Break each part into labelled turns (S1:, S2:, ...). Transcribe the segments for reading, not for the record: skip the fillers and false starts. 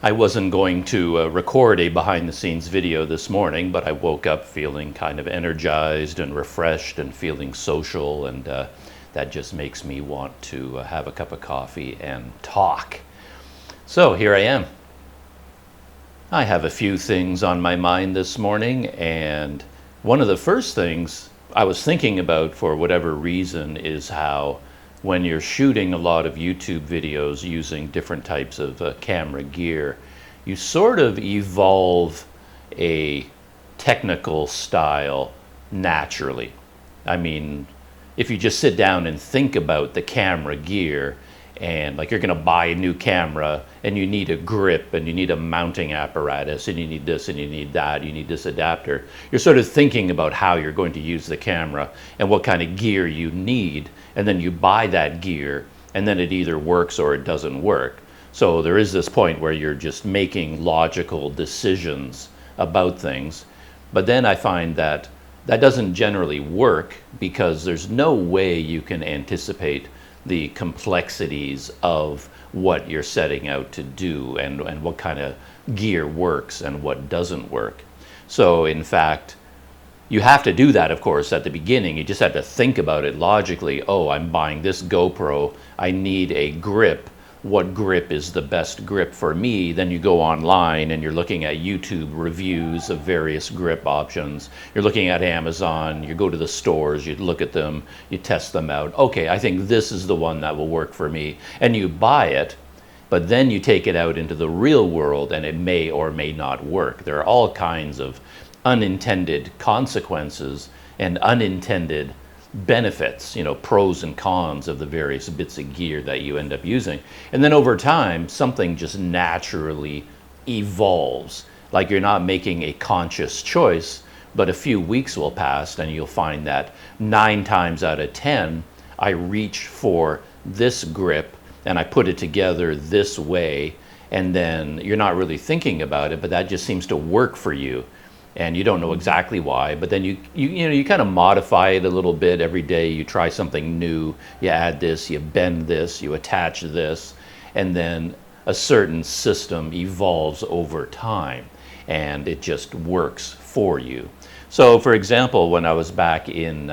S1: I wasn't going to record a behind-the-scenes video this morning, but I woke up feeling kind of energized and refreshed and feeling social, and that just makes me want to have a cup of coffee and talk. So here I am. I have a few things on my mind this morning, and one of the first things I was thinking about for whatever reason is how when you're shooting a lot of YouTube videos using different types of camera gear, you sort of evolve a technical style naturally. I mean, if you just sit down and think about the camera gear, and like you're going to buy a new camera and you need a grip and you need a mounting apparatus and you need this and you need that, you need this adapter, you're sort of thinking about how you're going to use the camera and what kind of gear you need, and then you buy that gear and then it either works or it doesn't work. So there is this point where you're just making logical decisions about things, but then I find that that doesn't generally work because there's no way you can anticipate the complexities of what you're setting out to do and what kind of gear works and what doesn't work. So in fact, you have to do that, of course, at the beginning. You just have to think about it logically. Oh, I'm buying this GoPro. I need a grip. What grip is the best grip for me? Then you go online and you're looking at YouTube reviews of various grip options. You're looking at Amazon, you go to the stores, you look at them, you test them out. Okay, I think this is the one that will work for me. And you buy it, but then you take it out into the real world and it may or may not work. There are all kinds of unintended consequences and unintended benefits, pros and cons of the various bits of gear that you end up using. And then over time, something just naturally evolves. Like you're not making a conscious choice, but a few weeks will pass and you'll find that 9 times out of 10, I reach for this grip and I put it together this way, and then you're not really thinking about it, but that just seems to work for you. And you don't know exactly why, but then you kind of modify it a little bit every day. You try something new, you add this, you bend this, you attach this, and then a certain system evolves over time and it just works for you. So for example, when I was back in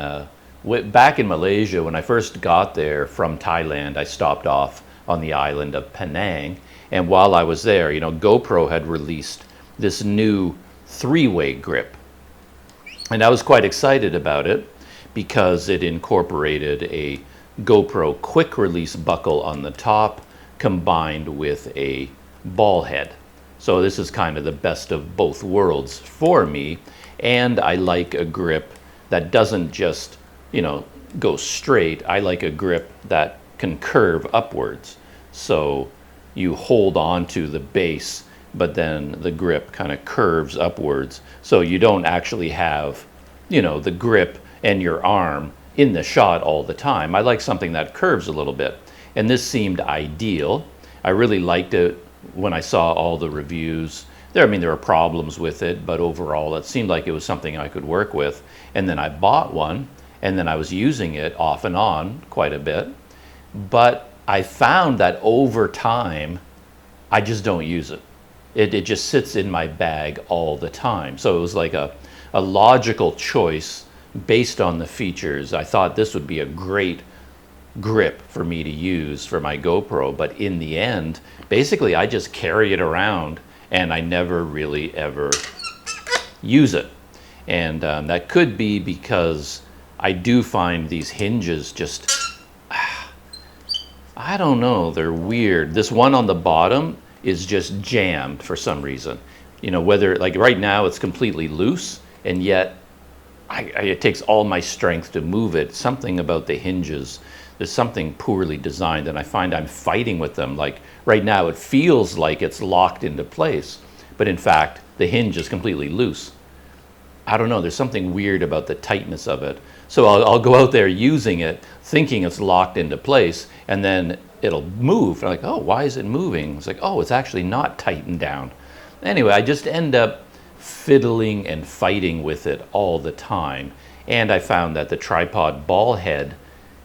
S1: Malaysia, when I first got there from Thailand, I stopped off on the island of Penang, and while I was there, GoPro had released this new 3-way grip, and I was quite excited about it because it incorporated a GoPro quick release buckle on the top combined with a ball head. So this is kind of the best of both worlds for me, and I like a grip that doesn't just go straight. I like a grip that can curve upwards, so you hold on to the base but then the grip kind of curves upwards, so you don't actually have, the grip and your arm in the shot all the time. I like something that curves a little bit, and this seemed ideal. I really liked it when I saw all the reviews. There were problems with it, but overall it seemed like it was something I could work with. And then I bought one, and then I was using it off and on quite a bit, but I found that over time, I just don't use it. It just sits in my bag all the time. So it was like a logical choice based on the features. I thought this would be a great grip for me to use for my GoPro, but in the end, basically I just carry it around and I never really ever use it. And that could be because I do find these hinges just, I don't know, they're weird. This one on the bottom is just jammed for some reason. Whether, like right now it's completely loose, and yet it takes all my strength to move it. Something about the hinges, there's something poorly designed, and I find I'm fighting with them. Like right now it feels like it's locked into place, but in fact the hinge is completely loose. I don't know, there's something weird about the tightness of it. So I'll go out there using it, thinking it's locked into place, and then it'll move. I'm like, oh, why is it moving? It's like, oh, it's actually not tightened down. Anyway, I just end up fiddling and fighting with it all the time. And I found that the tripod ball head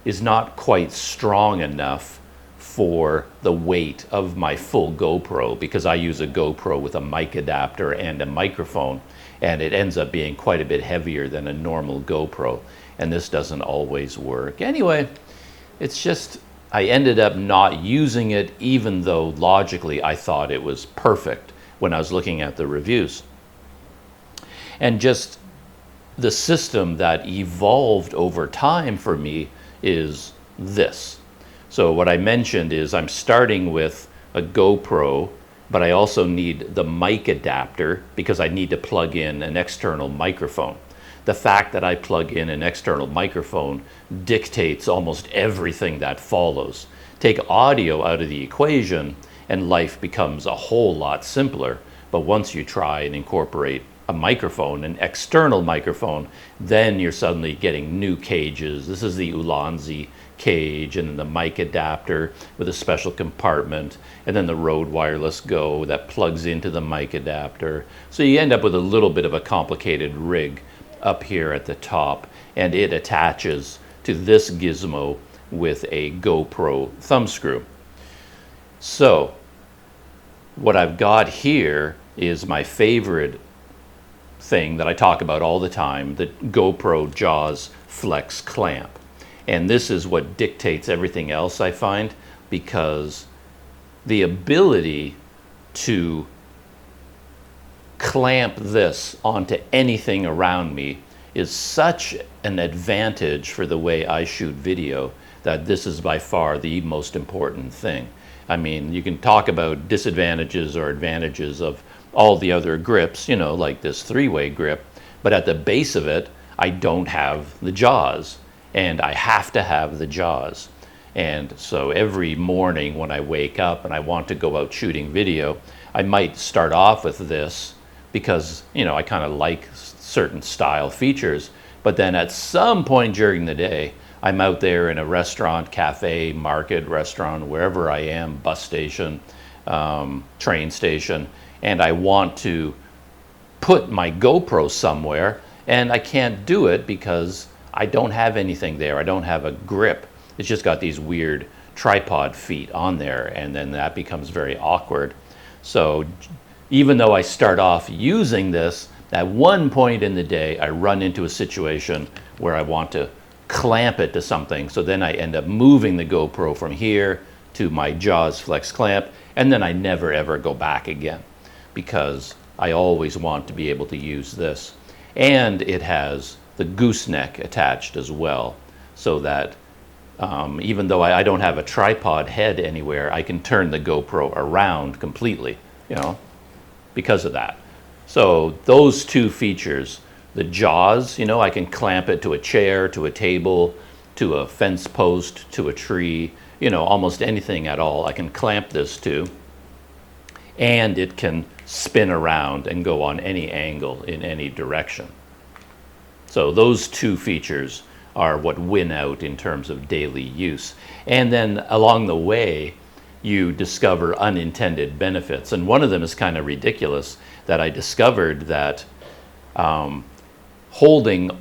S1: is not quite strong enough for the weight of my full GoPro, because I use a GoPro with a mic adapter and a microphone, and it ends up being quite a bit heavier than a normal GoPro, and this doesn't always work. Anyway, it's just, I ended up not using it, even though logically I thought it was perfect when I was looking at the reviews. And just the system that evolved over time for me is this. So what I mentioned is I'm starting with a GoPro, but I also need the mic adapter because I need to plug in an external microphone. The fact that I plug in an external microphone dictates almost everything that follows. Take audio out of the equation and life becomes a whole lot simpler. But once you try and incorporate a microphone, an external microphone, then you're suddenly getting new cages. This is the Ulanzi cage, and then the mic adapter with a special compartment, and then the Rode Wireless Go that plugs into the mic adapter. So you end up with a little bit of a complicated rig up here at the top, and it attaches to this gizmo with a GoPro thumb screw. So what I've got here is my favorite thing that I talk about all the time, the GoPro Jaws Flex clamp. And this is what dictates everything else, I find, because the ability to clamp this onto anything around me is such an advantage for the way I shoot video that this is by far the most important thing. I mean, you can talk about disadvantages or advantages of all the other grips, you know, like this three-way grip, but at the base of it, I don't have the jaws, and I have to have the jaws. And so every morning when I wake up and I want to go out shooting video, I might start off with this because, you know, I kind of like certain style features, but then at some point during the day, I'm out there in a restaurant, cafe, market, restaurant, wherever I am, bus station, train station, and I want to put my GoPro somewhere, and I can't do it because I don't have anything there. I don't have a grip. It's just got these weird tripod feet on there, and then that becomes very awkward. So even though I start off using this, at one point in the day, I run into a situation where I want to clamp it to something. So then I end up moving the GoPro from here to my Jaws Flex clamp, and then I never ever go back again, because I always want to be able to use this. And it has the gooseneck attached as well, so that even though I don't have a tripod head anywhere, I can turn the GoPro around completely, you know, because of that. So those two features, the jaws, you know, I can clamp it to a chair, to a table, to a fence post, to a tree, you know, almost anything at all I can clamp this to. And it can spin around and go on any angle in any direction. So those two features are what win out in terms of daily use. And then along the way, you discover unintended benefits. And one of them is kind of ridiculous, that I discovered that holding,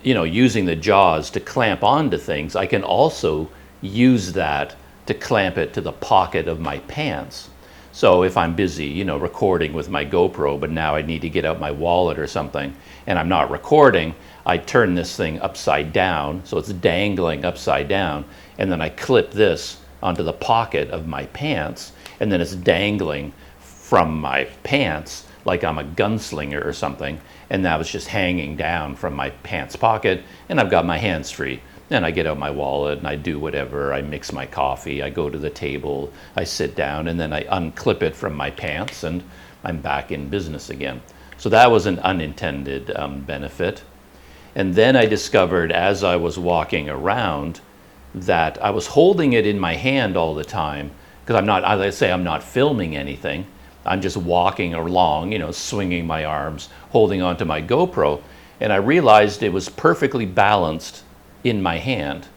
S1: you know, using the jaws to clamp onto things, I can also use that to clamp it to the pocket of my pants. So if I'm busy, you know, recording with my GoPro, but now I need to get out my wallet or something, and I'm not recording, I turn this thing upside down, so it's dangling upside down, and then I clip this onto the pocket of my pants, and then it's dangling from my pants like I'm a gunslinger or something, and now it's just hanging down from my pants pocket, and I've got my hands free. Then I get out my wallet and I do whatever. I mix my coffee, I go to the table, I sit down, and then I unclip it from my pants, and I'm back in business again. So that was an unintended benefit. And then I discovered as I was walking around that I was holding it in my hand all the time, because I'm not, as I say, I'm not filming anything. I'm just walking along, you know, swinging my arms, holding onto my GoPro, and I realized it was perfectly balanced in my hand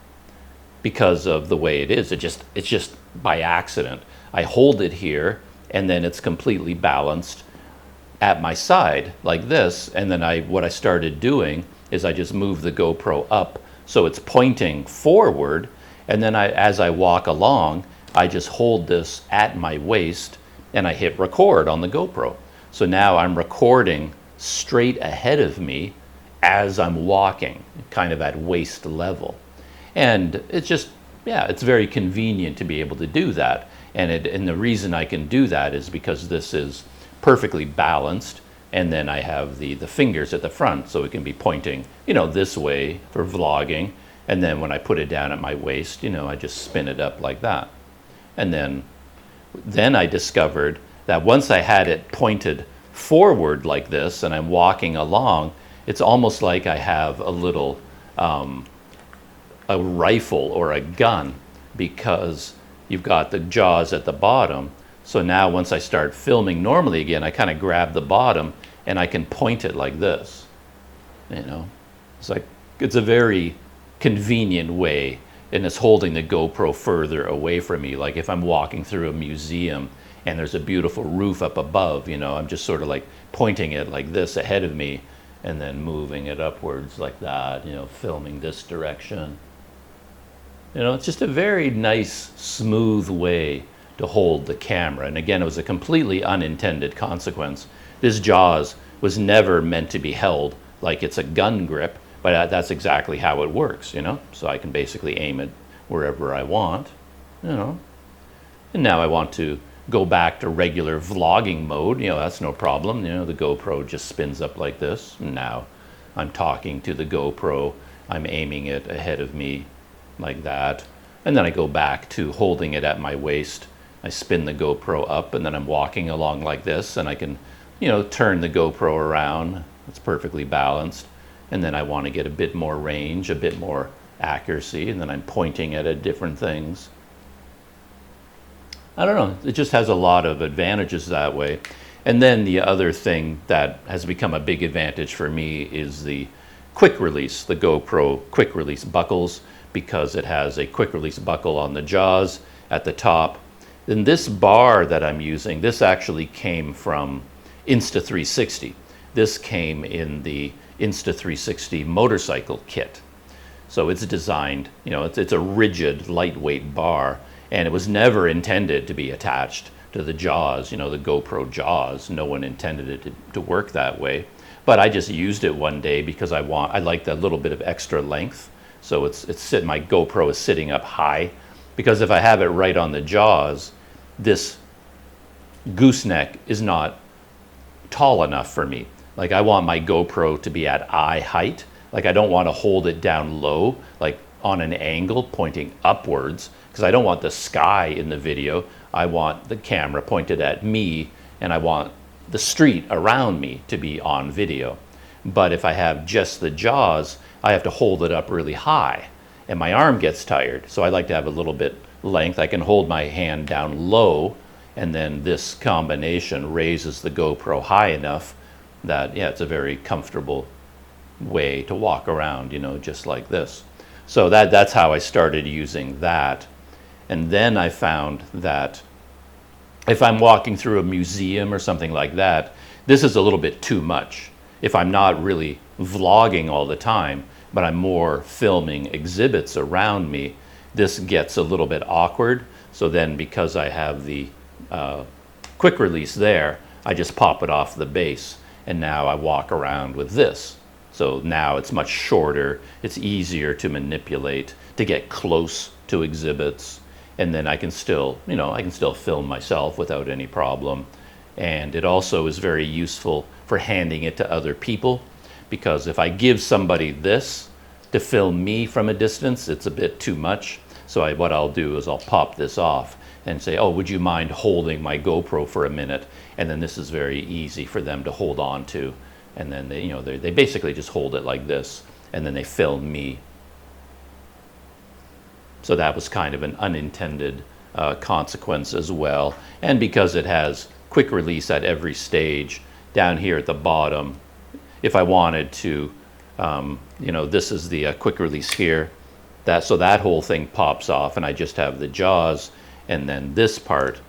S1: because of the way it is. It's just by accident. I hold it here, and then it's completely balanced at my side like this, and then what I started doing is I just moved the GoPro up so it's pointing forward, and then as I walk along, I just hold this at my waist and I hit record on the GoPro. So now I'm recording straight ahead of me as I'm walking, kind of at waist level. And it's just, yeah, it's very convenient to be able to do that. And the reason I can do that is because this is perfectly balanced, and then I have the fingers at the front, so it can be pointing, this way for vlogging. And then when I put it down at my waist, I just spin it up like that. And then I discovered that once I had it pointed forward like this and I'm walking along, it's almost like I have a little a rifle or a gun, because you've got the jaws at the bottom. So now once I start filming normally again, I kind of grab the bottom and I can point it like this. It's like, it's a very convenient way, and it's holding the GoPro further away from me. Like if I'm walking through a museum and there's a beautiful roof up above, I'm just sort of like pointing it like this ahead of me and then moving it upwards like that, filming this direction. It's just a very nice, smooth way to hold the camera. And again, it was a completely unintended consequence. This jaws was never meant to be held like it's a gun grip, but that's exactly how it works, So I can basically aim it wherever I want, And now I want to go back to regular vlogging mode, that's no problem. The GoPro just spins up like this. And now I'm talking to the GoPro. I'm aiming it ahead of me like that. And then I go back to holding it at my waist. I spin the GoPro up, and then I'm walking along like this, and I can, turn the GoPro around. It's perfectly balanced. And then I want to get a bit more range, a bit more accuracy, and then I'm pointing at different things. I don't know, it just has a lot of advantages that way. And then the other thing that has become a big advantage for me is the quick release, the GoPro quick release buckles, because it has a quick release buckle on the jaws at the top. Then this bar that I'm using, this actually came from Insta360. This came in the Insta360 motorcycle kit. So it's designed, it's a rigid, lightweight bar, and it was never intended to be attached to the jaws, the GoPro jaws. No one intended it to work that way. But I just used it one day because I like that little bit of extra length. So my GoPro is sitting up high, because if I have it right on the jaws, this gooseneck is not tall enough for me. Like I want my GoPro to be at eye height. Like I don't want to hold it down low, like on an angle pointing upwards, because I don't want the sky in the video. I want the camera pointed at me, and I want the street around me to be on video. But if I have just the jaws, I have to hold it up really high, and my arm gets tired. So I like to have a little bit length. I can hold my hand down low, and then this combination raises the GoPro high enough that, yeah, it's a very comfortable way to walk around, just like this. So that's how I started using that. And then I found that if I'm walking through a museum or something like that, this is a little bit too much. If I'm not really vlogging all the time, but I'm more filming exhibits around me, this gets a little bit awkward. So then, because I have the quick release there, I just pop it off the base, and now I walk around with this. So now it's much shorter, it's easier to manipulate, to get close to exhibits, and then I can still, I can still film myself without any problem. And it also is very useful for handing it to other people, because if I give somebody this to film me from a distance, it's a bit too much. So what I'll do is I'll pop this off and say, oh, would you mind holding my GoPro for a minute? And then this is very easy for them to hold on to. And then they basically just hold it like this, and then they film me. So that was kind of an unintended consequence as well. And because it has quick release at every stage, down here at the bottom, if I wanted to, this is the quick release here. So that whole thing pops off, and I just have the jaws, and then this part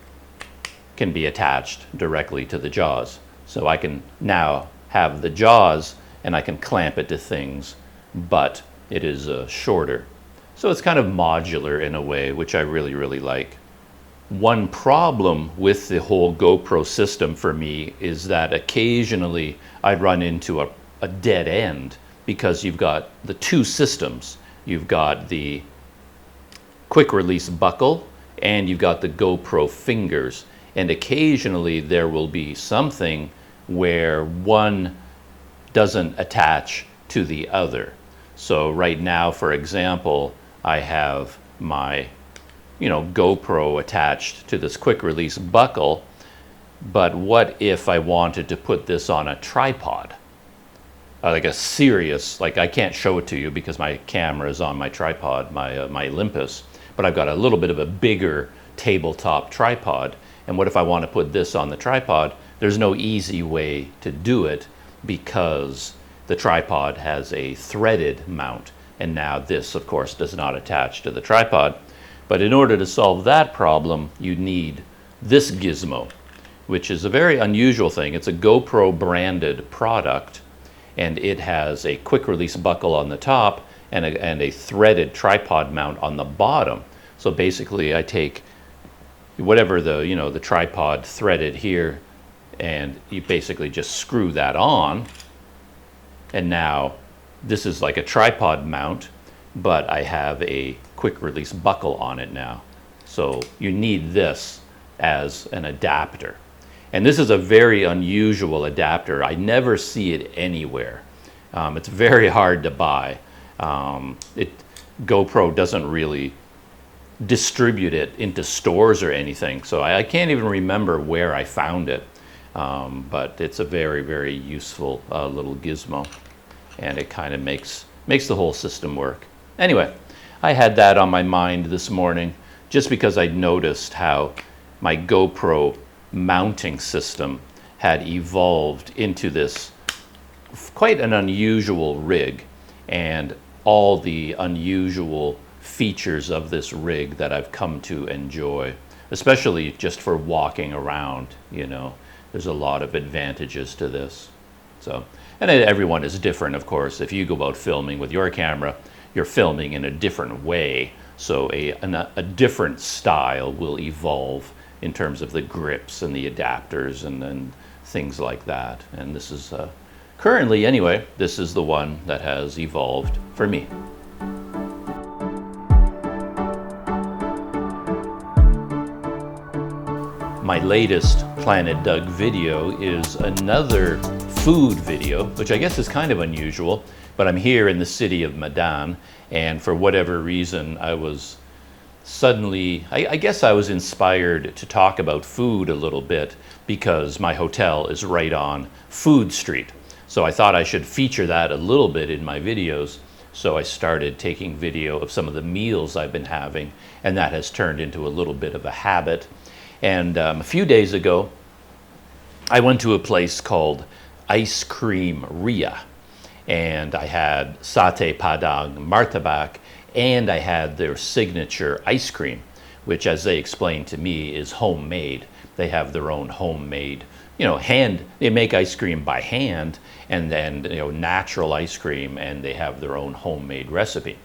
S1: can be attached directly to the jaws. So I can now have the jaws, and I can clamp it to things, but it is shorter. So it's kind of modular in a way, which I really, really like. One problem with the whole GoPro system for me is that occasionally I run into a dead end because you've got the two systems. You've got the quick release buckle and you've got the GoPro fingers. And occasionally there will be something where one doesn't attach to the other. So right now, for example, I have my GoPro attached to this quick release buckle, but what if I wanted to put this on a tripod? Like a serious, like I can't show it to you because my camera is on my tripod, my Olympus, but I've got a little bit of a bigger tabletop tripod. And what if I want to put this on the tripod? There's no easy way to do it because the tripod has a threaded mount. And now this, of course, does not attach to the tripod. But in order to solve that problem, you need this gizmo, which is a very unusual thing. It's a GoPro branded product, and it has a quick release buckle on the top and a threaded tripod mount on the bottom. So basically I take whatever the tripod threaded here, and you basically just screw that on, and now this is like a tripod mount, but I have a quick release buckle on it now. So you need this as an adapter. And this is a very unusual adapter. I never see it anywhere. It's very hard to buy. GoPro doesn't really distribute it into stores or anything, so I can't even remember where I found it. But it's a very, very useful little gizmo, and it kind of makes the whole system work. Anyway, I had that on my mind this morning just because I noticed how my GoPro mounting system had evolved into this quite an unusual rig, and all the unusual features of this rig that I've come to enjoy, especially just for walking around. There's a lot of advantages to this. So, and everyone is different, of course. If you go out filming with your camera, you're filming in a different way, so a different style will evolve in terms of the grips and the adapters and things like that. And this is currently, anyway, this is the one that has evolved for me. My latest Planet Doug video is another food video, which I guess is kind of unusual, but I'm here in the city of Medan, and for whatever reason I was suddenly, I guess I was inspired to talk about food a little bit because my hotel is right on Food Street. So I thought I should feature that a little bit in my videos. So I started taking video of some of the meals I've been having, and that has turned into a little bit of a habit. And a few days ago, I went to a place called Ice Cream Ria, and I had satay padang martabak, and I had their signature ice cream, which, as they explained to me, is homemade. They have their own homemade, they make ice cream by hand, and then, natural ice cream, and they have their own homemade recipe.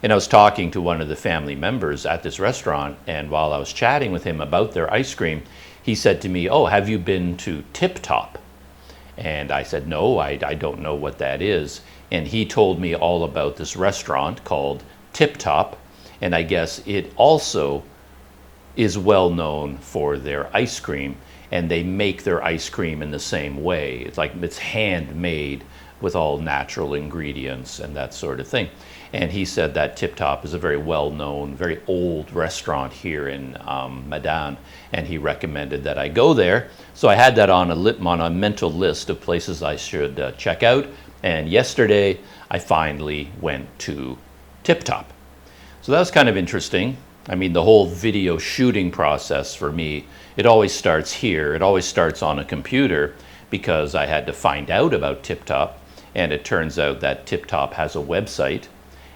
S1: And I was talking to one of the family members at this restaurant, and while I was chatting with him about their ice cream, he said to me, "Oh, have you been to Tip Top?" And I said, "No, I don't know what that is." And he told me all about this restaurant called Tip Top, and I guess it also is well known for their ice cream, and they make their ice cream in the same way. It's like it's handmade with all natural ingredients and that sort of thing. And he said that Tip Top is a very well-known, very old restaurant here in Medan, and he recommended that I go there. So I had that on a mental list of places I should check out. And yesterday, I finally went to Tip Top. So that was kind of interesting. I mean, the whole video shooting process for me, it always starts here. It always starts on a computer because I had to find out about Tip Top. And it turns out that Tip Top has a website,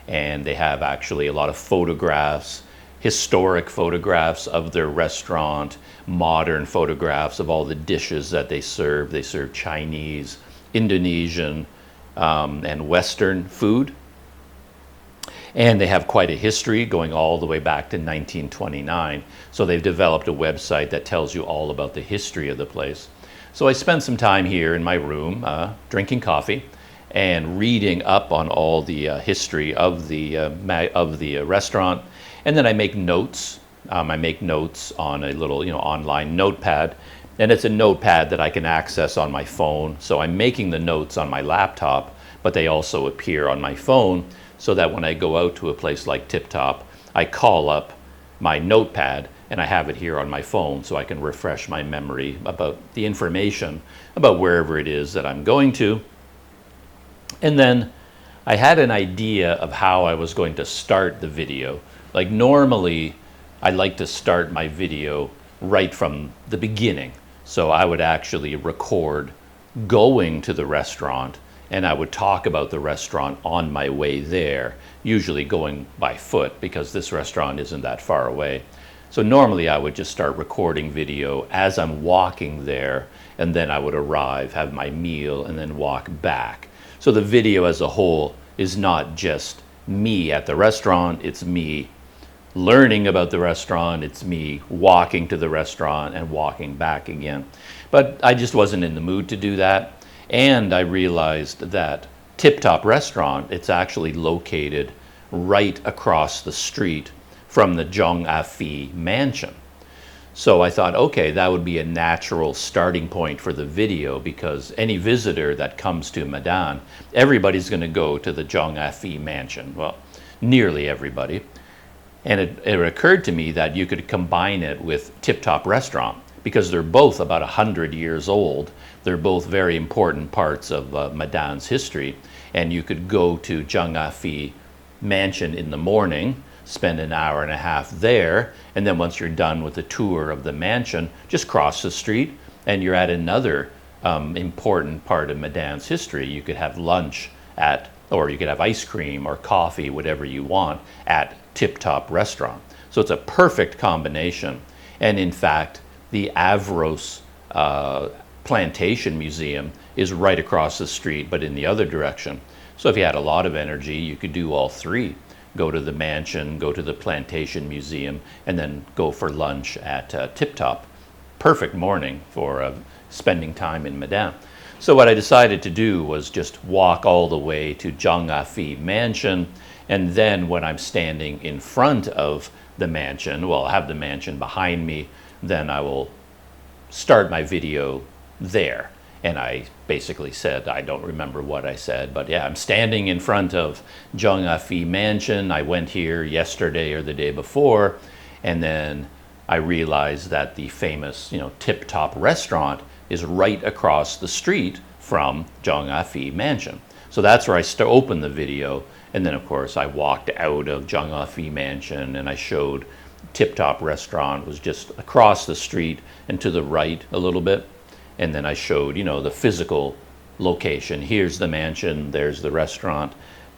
S1: and they have actually a lot of photographs, historic photographs of their restaurant, modern photographs of all the dishes that they serve. They serve Chinese, Indonesian, and Western food. And they have quite a history going all the way back to 1929. So they've developed a website that tells you all about the history of the place. So I spent some time here in my room drinking coffee and reading up on all the history of the restaurant. And then I make notes. I make notes on a little online notepad. And it's a notepad that I can access on my phone. So I'm making the notes on my laptop, but they also appear on my phone, so that when I go out to a place like Tip Top, I call up my notepad and I have it here on my phone so I can refresh my memory about the information about wherever it is that I'm going to. And then I had an idea of how I was going to start the video. Like normally, I like to start my video right from the beginning. So I would actually record going to the restaurant, and I would talk about the restaurant on my way there, usually going by foot because this restaurant isn't that far away. So normally I would just start recording video as I'm walking there, and then I would arrive, have my meal, and then walk back. So the video as a whole is not just me at the restaurant, it's me learning about the restaurant, it's me walking to the restaurant and walking back again. But I just wasn't in the mood to do that. And I realized that Tip Top Restaurant, it's actually located right across the street from the Zhong-A-Fi mansion. So I thought, okay, that would be a natural starting point for the video, because any visitor that comes to Medan, everybody's going to go to the Zhong-A-Fi mansion. Well, nearly everybody. And it occurred to me that you could combine it with Tip Top Restaurant, because they're both about 100 years old. They're both very important parts of Medan's history. And you could go to Zhong-A-Fi mansion in the morning, spend an hour and a half there, and then once you're done with the tour of the mansion, just cross the street and you're at another important part of Medan's history. You could have lunch at, or you could have ice cream or coffee, whatever you want, at Tip Top Restaurant. So it's a perfect combination. And in fact, the Avros Plantation Museum is right across the street, but in the other direction. So if you had a lot of energy, you could do all three. Go to the mansion, go to the Plantation Museum, and then go for lunch at Tip Top. Perfect morning for spending time in Medan. So what I decided to do was just walk all the way to Zhong-A-Fi mansion, and then when I'm standing in front of the mansion, well, I'll have the mansion behind me, then I will start my video there. And I basically said, I don't remember what I said, but yeah, I'm standing in front of Zhong-A-Fi mansion. I went here yesterday or the day before, and then I realized that the famous, Tip Top Restaurant is right across the street from Zhong-A-Fi mansion. So that's where I opened the video, and then of course I walked out of Zhong-A-Fi mansion and I showed Tip Top Restaurant was just across the street and to the right a little bit. And then I showed, the physical location. Here's the mansion, there's the restaurant.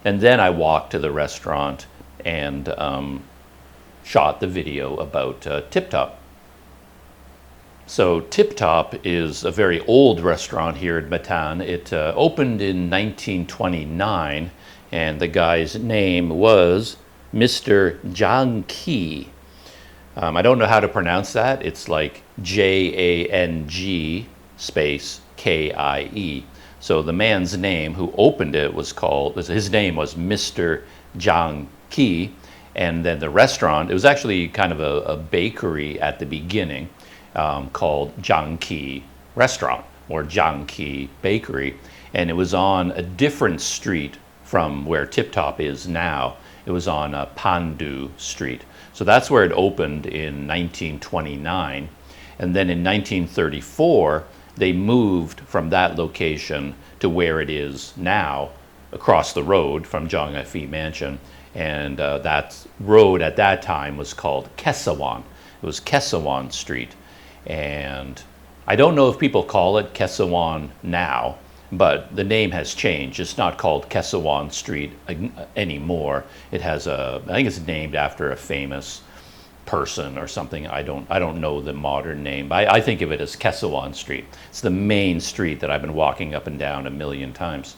S1: And then I walked to the restaurant and shot the video about Tip Top. So Tip Top is a very old restaurant here in Medan. It opened in 1929, and the guy's name was Mr. Jang Ki. I don't know how to pronounce that. It's like Jang space Kie. So the man's name who opened it his name was Mr. Jang Ki, and then the restaurant, it was actually kind of a bakery at the beginning called Jang Ki Restaurant or Jang Ki Bakery, and it was on a different street from where Tip Top is now. It was on Pandu Street. So that's where it opened in 1929, and then in 1934 they moved from that location to where it is now, across the road from Zhong-A-Fi mansion. And that road at that time was called Kesawan. It was Kesawan Street. And I don't know if people call it Kesawan now, but the name has changed. It's not called Kesawan Street anymore. It has I think it's named after a famous person or something. I don't know the modern name, but I think of it as Kesawan Street. It's the main street that I've been walking up and down a million times.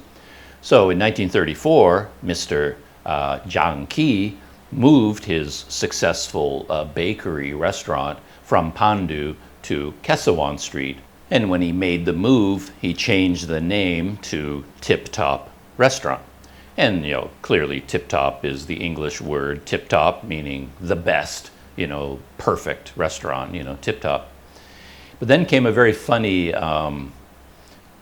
S1: So in 1934, Mr. Jiang Qi moved his successful bakery restaurant from Pandu to Kesawan Street. And when he made the move, he changed the name to Tip Top Restaurant. And, clearly Tip Top is the English word tip top, meaning the best, perfect restaurant, tip top. But then came a very funny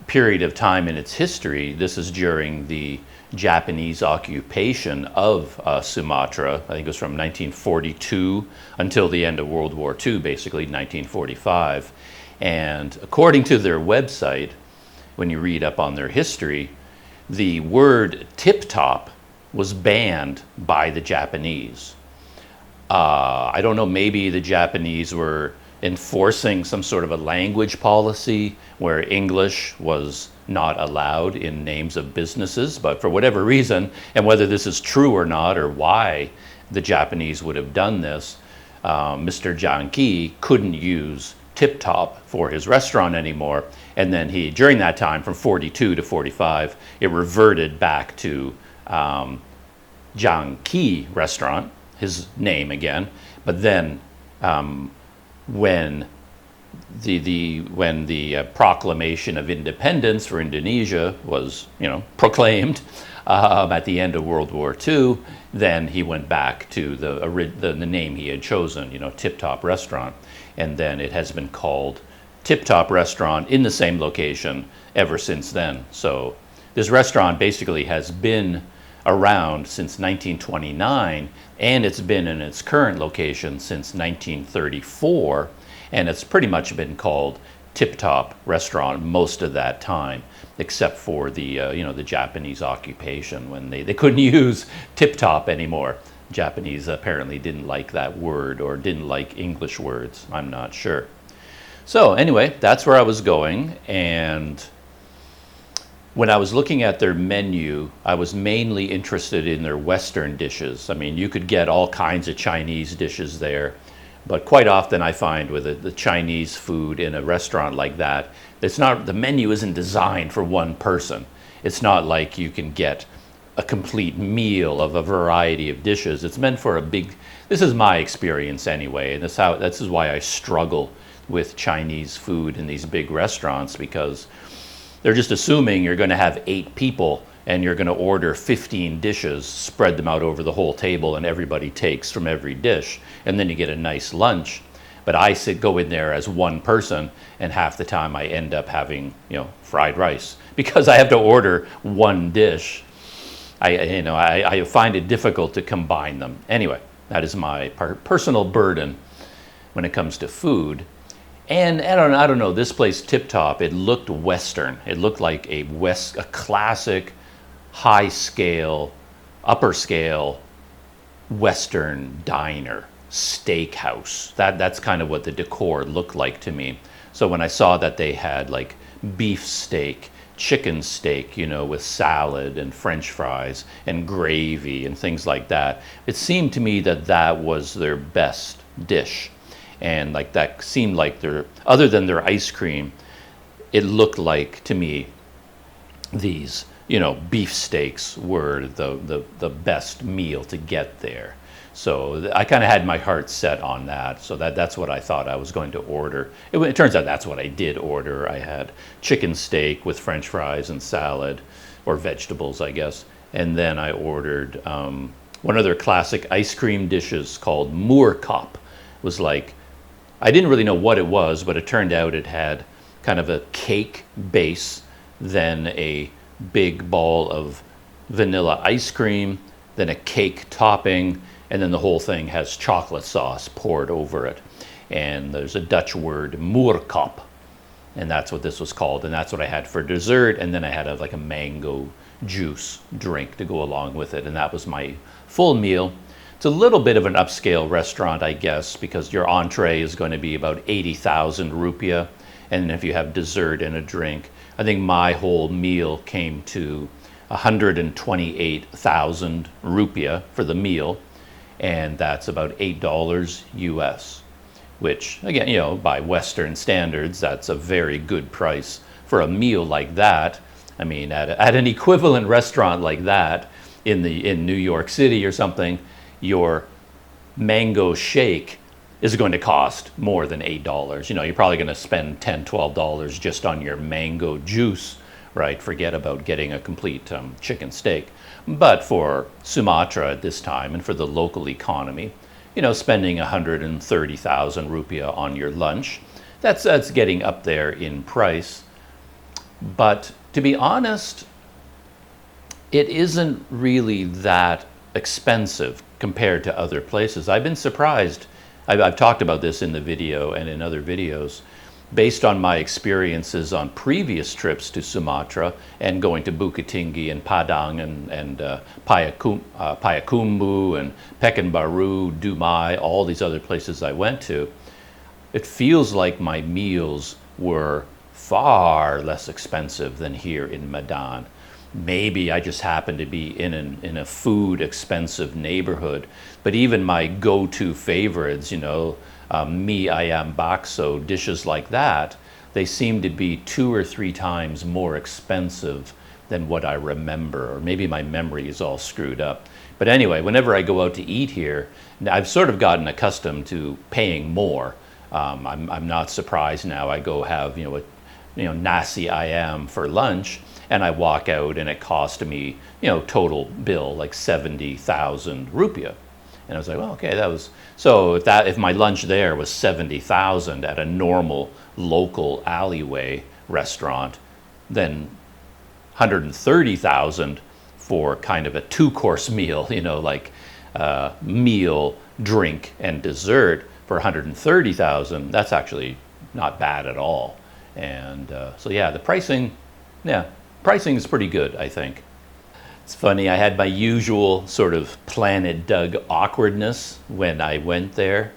S1: period of time in its history. This is during the Japanese occupation of Sumatra. I think it was from 1942 until the end of World War II, basically 1945. And according to their website, when you read up on their history, the word tip-top was banned by the Japanese. I don't know, maybe the Japanese were enforcing some sort of a language policy where English was not allowed in names of businesses, but for whatever reason, and whether this is true or not, or why the Japanese would have done this, Mr. Jiang Qi couldn't use Tip Top for his restaurant anymore. And then during that time, from 42 to 45, it reverted back to Jiang Qi Restaurant, his name again. But then when the proclamation of independence for Indonesia was, proclaimed at the end of World War II, then he went back to the name he had chosen, Tip Top Restaurant. And then it has been called Tip Top Restaurant in the same location ever since then. So this restaurant basically has been around since 1929, and it's been in its current location since 1934, and it's pretty much been called Tip Top Restaurant most of that time, except for the the Japanese occupation, when they couldn't use Tip Top anymore. Japanese apparently didn't like that word, or didn't like English words. I'm not sure. So anyway, that's where I was going, and when I was looking at their menu, I was mainly interested in their Western dishes. I mean, you could get all kinds of Chinese dishes there, but quite often I find with the Chinese food in a restaurant like that, the menu isn't designed for one person. It's not like you can get a complete meal of a variety of dishes. It's meant for this is my experience anyway, and this is why I struggle with Chinese food in these big restaurants, because they're just assuming you're going to have 8 people and you're going to order 15 dishes, spread them out over the whole table, and everybody takes from every dish, and then you get a nice lunch. But I go in there as one person, and half the time I end up having, fried rice, because I have to order one dish. I find it difficult to combine them. Anyway, that is my personal burden when it comes to food. And I don't know, this place, Tip Top, it looked Western. It looked like a classic, high scale, upper scale Western diner, steakhouse. That's kind of what the decor looked like to me. So when I saw that they had like beef steak, chicken steak, with salad and French fries and gravy and things like that, it seemed to me that was their best dish. And like that seemed like other than their ice cream, it looked like to me these, beef steaks were the best meal to get there. So I kind of had my heart set on that. So that's what I thought I was going to order. It turns out that's what I did order. I had chicken steak with French fries and salad, or vegetables, I guess. And then I ordered one of their classic ice cream dishes called Moorkop. It was like, I didn't really know what it was, but it turned out it had kind of a cake base, then a big ball of vanilla ice cream, then a cake topping, and then the whole thing has chocolate sauce poured over it. And there's a Dutch word, moerkop, and that's what this was called. And that's what I had for dessert, and then I had like a mango juice drink to go along with it, and that was my full meal. It's a little bit of an upscale restaurant, I guess, because your entree is going to be about 80,000 rupiah, and if you have dessert and a drink, I think my whole meal came to 128,000 rupiah for the meal, and that's about $8 US, which, again, by Western standards, that's a very good price for a meal like that. I mean, at an equivalent restaurant like that, in New York City or something, your mango shake is going to cost more than $8. You know, you're probably going to spend $10, $12 just on your mango juice, right? Forget about getting a complete chicken steak. But for Sumatra at this time and for the local economy, you know, spending 130,000 rupiah on your lunch, that's getting up there in price. But to be honest, it isn't really that expensive compared to other places. I've been surprised. I've talked about this in the video and in other videos. Based on my experiences on previous trips to Sumatra and going to Bukit Tinggi and Padang and Payakumbuh and Pekanbaru, Dumai, all these other places I went to, it feels like my meals were far less expensive than here in Medan. Maybe I just happen to be in a food expensive neighborhood, but even my go-to favorites, you know, mie ayam bakso, dishes like that, they seem to be 2 or 3 times more expensive than what I remember, or maybe my memory is all screwed up. But anyway, whenever I go out to eat here, I've sort of gotten accustomed to paying more. I'm not surprised now. I go have, nasi ayam for lunch, and I walk out and it cost me, total bill like 70,000 rupiah. And I was like, well, okay, that was, so if my lunch there was 70,000 at a normal local alleyway restaurant, then 130,000 for kind of a 2-course meal, like meal, drink, and dessert for 130,000, that's actually not bad at all. And so yeah, the pricing is pretty good, I think. It's funny, I had my usual sort of Planet Doug awkwardness when I went there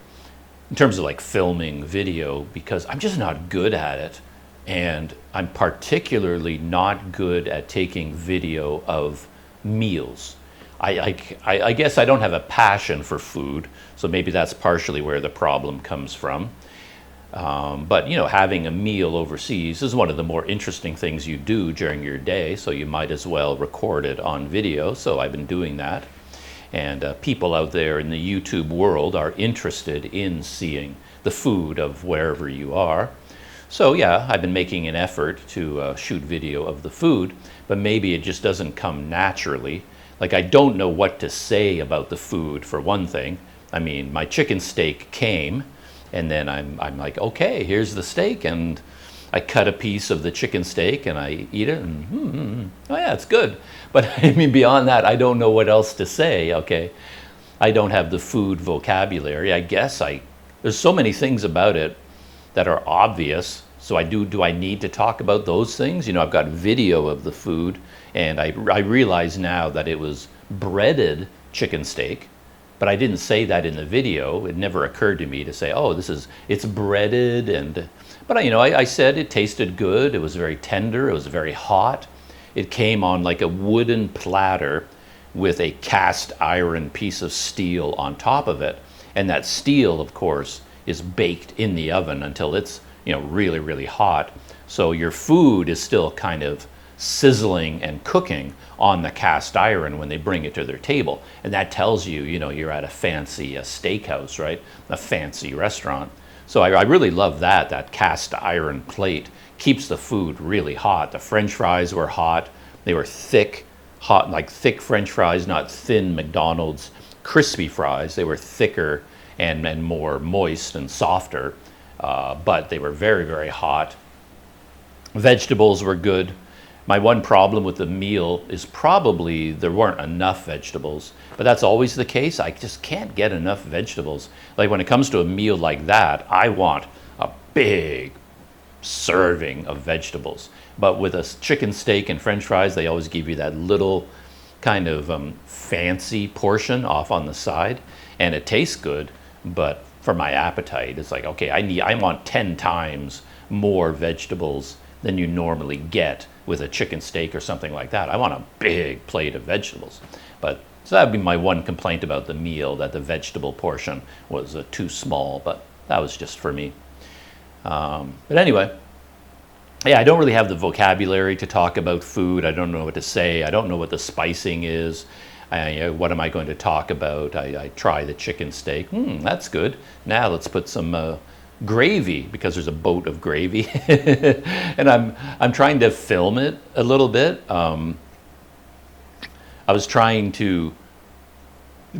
S1: in terms of like filming video, because I'm just not good at it. And I'm particularly not good at taking video of meals. I guess I don't have a passion for food, so maybe that's partially where the problem comes from. But having a meal overseas is one of the more interesting things you do during your day, so you might as well record it on video. So I've been doing that. And people out there in the YouTube world are interested in seeing the food of wherever you are. So yeah, I've been making an effort to shoot video of the food, but maybe it just doesn't come naturally. Like, I don't know what to say about the food, for one thing. I mean, my chicken steak came, and then I'm like, okay, here's the steak, and I cut a piece of the chicken steak and I eat it, and oh yeah, it's good. But I mean, beyond that, I don't know what else to say. Okay, I don't have the food vocabulary. I guess there's so many things about it that are obvious. So do I need to talk about those things? I've got video of the food, and I realize now that it was breaded chicken steak. But I didn't say that in the video. It never occurred to me to say, oh, it's breaded. But I said it tasted good. It was very tender. It was very hot. It came on like a wooden platter with a cast iron piece of steel on top of it. And that steel, of course, is baked in the oven until it's, really, really hot. So your food is still kind of sizzling and cooking on the cast iron when they bring it to their table. And that tells you, you're at a fancy steakhouse, right? A fancy restaurant. So I really love that cast iron plate keeps the food really hot. The French fries were hot. They were thick, hot, like thick French fries, not thin McDonald's crispy fries. They were thicker and more moist and softer, but they were very, very hot. Vegetables were good. My one problem with the meal is probably there weren't enough vegetables, but that's always the case. I just can't get enough vegetables. Like when it comes to a meal like that, I want a big serving of vegetables. But with a chicken steak and French fries, they always give you that little kind of fancy portion off on the side, and it tastes good, but for my appetite, it's like, okay, I want 10 times more vegetables than you normally get with a chicken steak or something like that. I want a big plate of vegetables. So that would be my one complaint about the meal, that the vegetable portion was too small, but that was just for me. But anyway, yeah, I don't really have the vocabulary to talk about food. I don't know what to say. I don't know what the spicing is. What am I going to talk about? I try the chicken steak. That's good. Now let's put some gravy, because there's a boat of gravy. And I'm trying to film it a little bit. I was trying to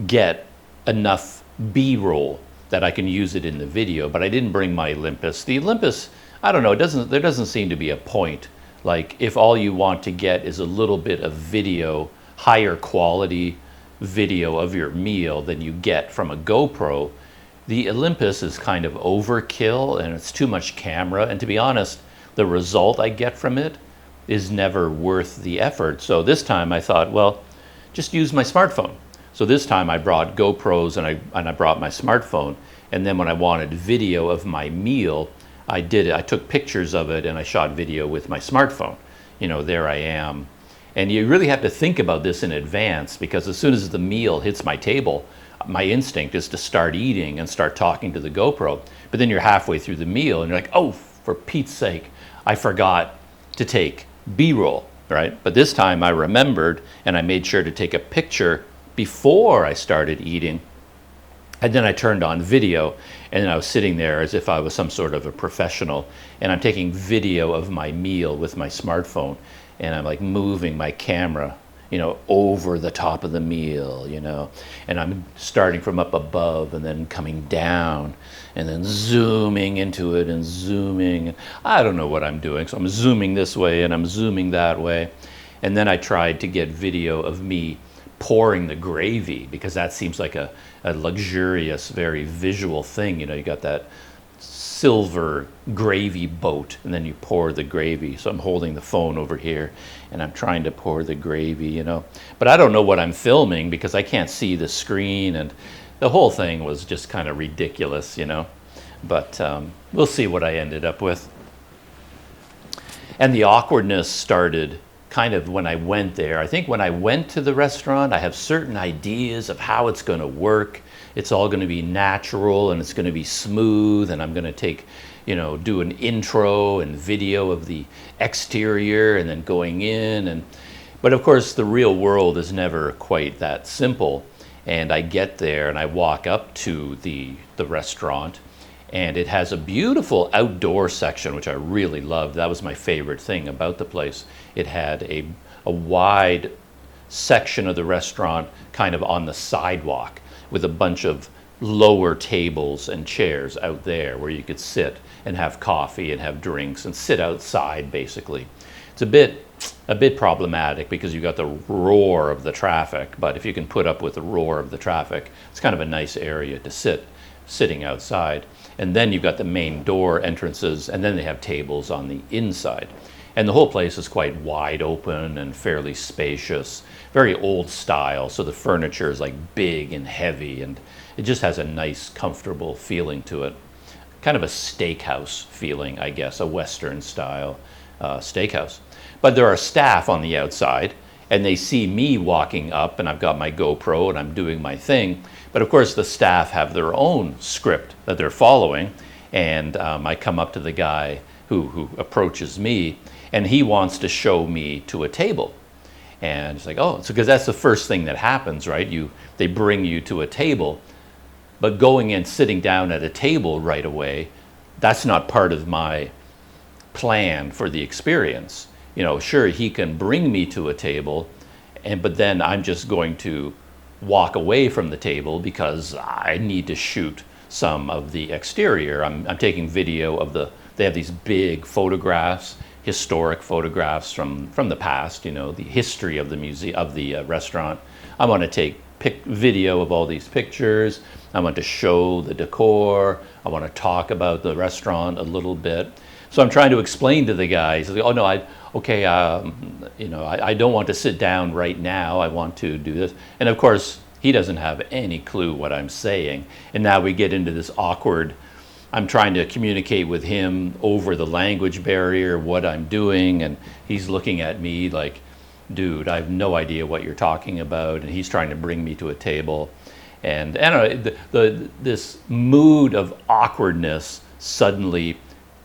S1: get enough B-roll that I can use it in the video, but I didn't bring my Olympus. The Olympus, I don't know, there doesn't seem to be a point. Like, if all you want to get is a little bit of video, higher quality video of your meal than you get from a GoPro, the Olympus is kind of overkill and it's too much camera. And to be honest, the result I get from it is never worth the effort. So this time I thought, well, just use my smartphone. So this time I brought GoPros and I brought my smartphone. And then when I wanted video of my meal, I did it. I took pictures of it and I shot video with my smartphone. You know, there I am. And you really have to think about this in advance, because as soon as the meal hits my table, my instinct is to start eating and start talking to the GoPro. But then you're halfway through the meal and you're like, oh, for Pete's sake, I forgot to take B-roll, right? But this time I remembered and I made sure to take a picture before I started eating. And then I turned on video, and I was sitting there as if I was some sort of a professional, and I'm taking video of my meal with my smartphone, and I'm like moving my camera, you know, over the top of the meal, you know, and I'm starting from up above and then coming down and then zooming into it and zooming. I don't know what I'm doing, so I'm zooming this way and I'm zooming that way. And then I tried to get video of me pouring the gravy, because that seems like a luxurious, very visual thing. You know, you got that silver gravy boat and then you pour the gravy. So I'm holding the phone over here and I'm trying to pour the gravy, you know. But I don't know what I'm filming because I can't see the screen, and the whole thing was just kind of ridiculous, you know. But we'll see what I ended up with. And the awkwardness started kind of when I went there. I think when I went to the restaurant, I have certain ideas of how it's going to work. It's all going to be natural and it's going to be smooth, and I'm going to take, you know, do an intro and video of the exterior and then going in. But of course the real world is never quite that simple. And I get there and I walk up to the restaurant, and it has a beautiful outdoor section, which I really loved. That was my favorite thing about the place. It had a wide section of the restaurant kind of on the sidewalk with a bunch of lower tables and chairs out there where you could sit and have coffee and have drinks and sit outside, basically. It's a bit problematic because you got the roar of the traffic, but if you can put up with the roar of the traffic, it's kind of a nice area to sitting outside. And then you've got the main door entrances, and then they have tables on the inside. And the whole place is quite wide open and fairly spacious, very old style. So the furniture is like big and heavy, and it just has a nice, comfortable feeling to it. Kind of a steakhouse feeling, I guess, a Western style steakhouse. But there are staff on the outside, and they see me walking up, and I've got my GoPro and I'm doing my thing. But of course the staff have their own script that they're following, and I come up to the guy who approaches me, and he wants to show me to a table. And it's like, oh, so because that's the first thing that happens, right? They bring you to a table, but going and sitting down at a table right away, that's not part of my plan for the experience. You know, sure, he can bring me to a table, but then I'm just going to walk away from the table because I need to shoot some of the exterior. I'm taking video of they have these big photographs, historic photographs from the past, you know, the history of the museum, of the restaurant. I want to take video of all these pictures. I want to show the decor. I want to talk about the restaurant a little bit. So I'm trying to explain to the guys, oh no, you know, I don't want to sit down right now. I want to do this. And of course, he doesn't have any clue what I'm saying. And now we get into this awkward, I'm trying to communicate with him over the language barrier, what I'm doing. And he's looking at me like, dude, I have no idea what you're talking about. And he's trying to bring me to a table. And I don't know, this mood of awkwardness suddenly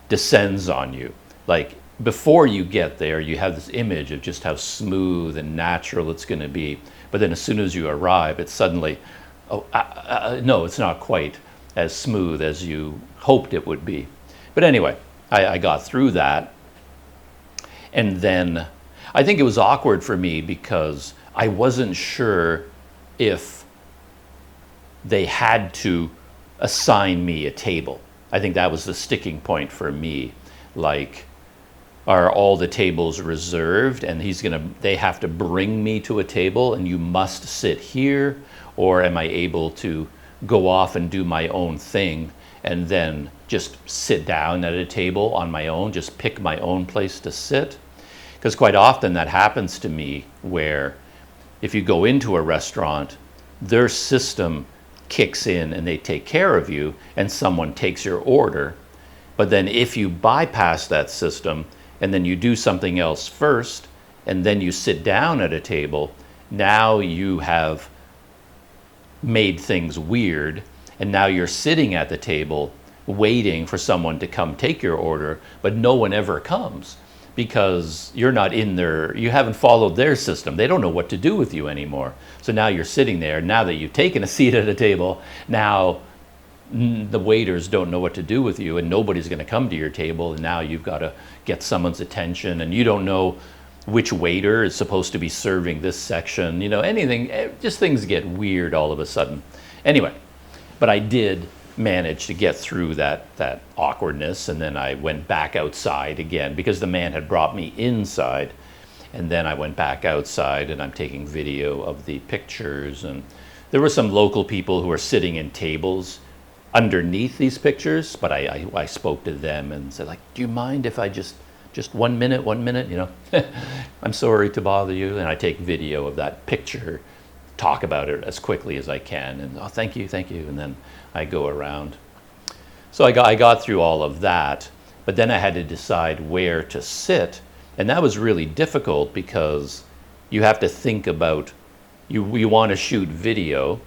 S1: descends on you. Like, before you get there, you have this image of just how smooth and natural it's going to be. But then as soon as you arrive, it's suddenly, oh, no, it's not quite as smooth as you hoped it would be. But anyway, I got through that. And then I think it was awkward for me because I wasn't sure if they had to assign me a table. I think that was the sticking point for me. Like, are all the tables reserved and they have to bring me to a table and you must sit here? Or am I able to go off and do my own thing and then just sit down at a table on my own, just pick my own place to sit? Because quite often that happens to me, where if you go into a restaurant, their system kicks in and they take care of you and someone takes your order. But then if you bypass that system and then you do something else first and then you sit down at a table, now you have made things weird, and now you're sitting at the table waiting for someone to come take your order, but no one ever comes because you're not in you haven't followed their system. They don't know what to do with you anymore. So now you're sitting there. Now that you've taken a seat at a table, now the waiters don't know what to do with you, and nobody's going to come to your table, and now you've got to get someone's attention, and you don't know which waiter is supposed to be serving this section, anything, just things get weird all of a sudden. Anyway, but I did manage to get through that awkwardness, and then I went back outside again because the man had brought me inside, and then I went back outside and I'm taking video of the pictures, and there were some local people who were sitting in tables underneath these pictures, but I spoke to them and said, like, do you mind if I just 1 minute, I'm sorry to bother you. And I take video of that picture, talk about it as quickly as I can, and oh, thank you. And then I go around. So I got through all of that, but then I had to decide where to sit. And that was really difficult because you have to think about, you want to shoot video,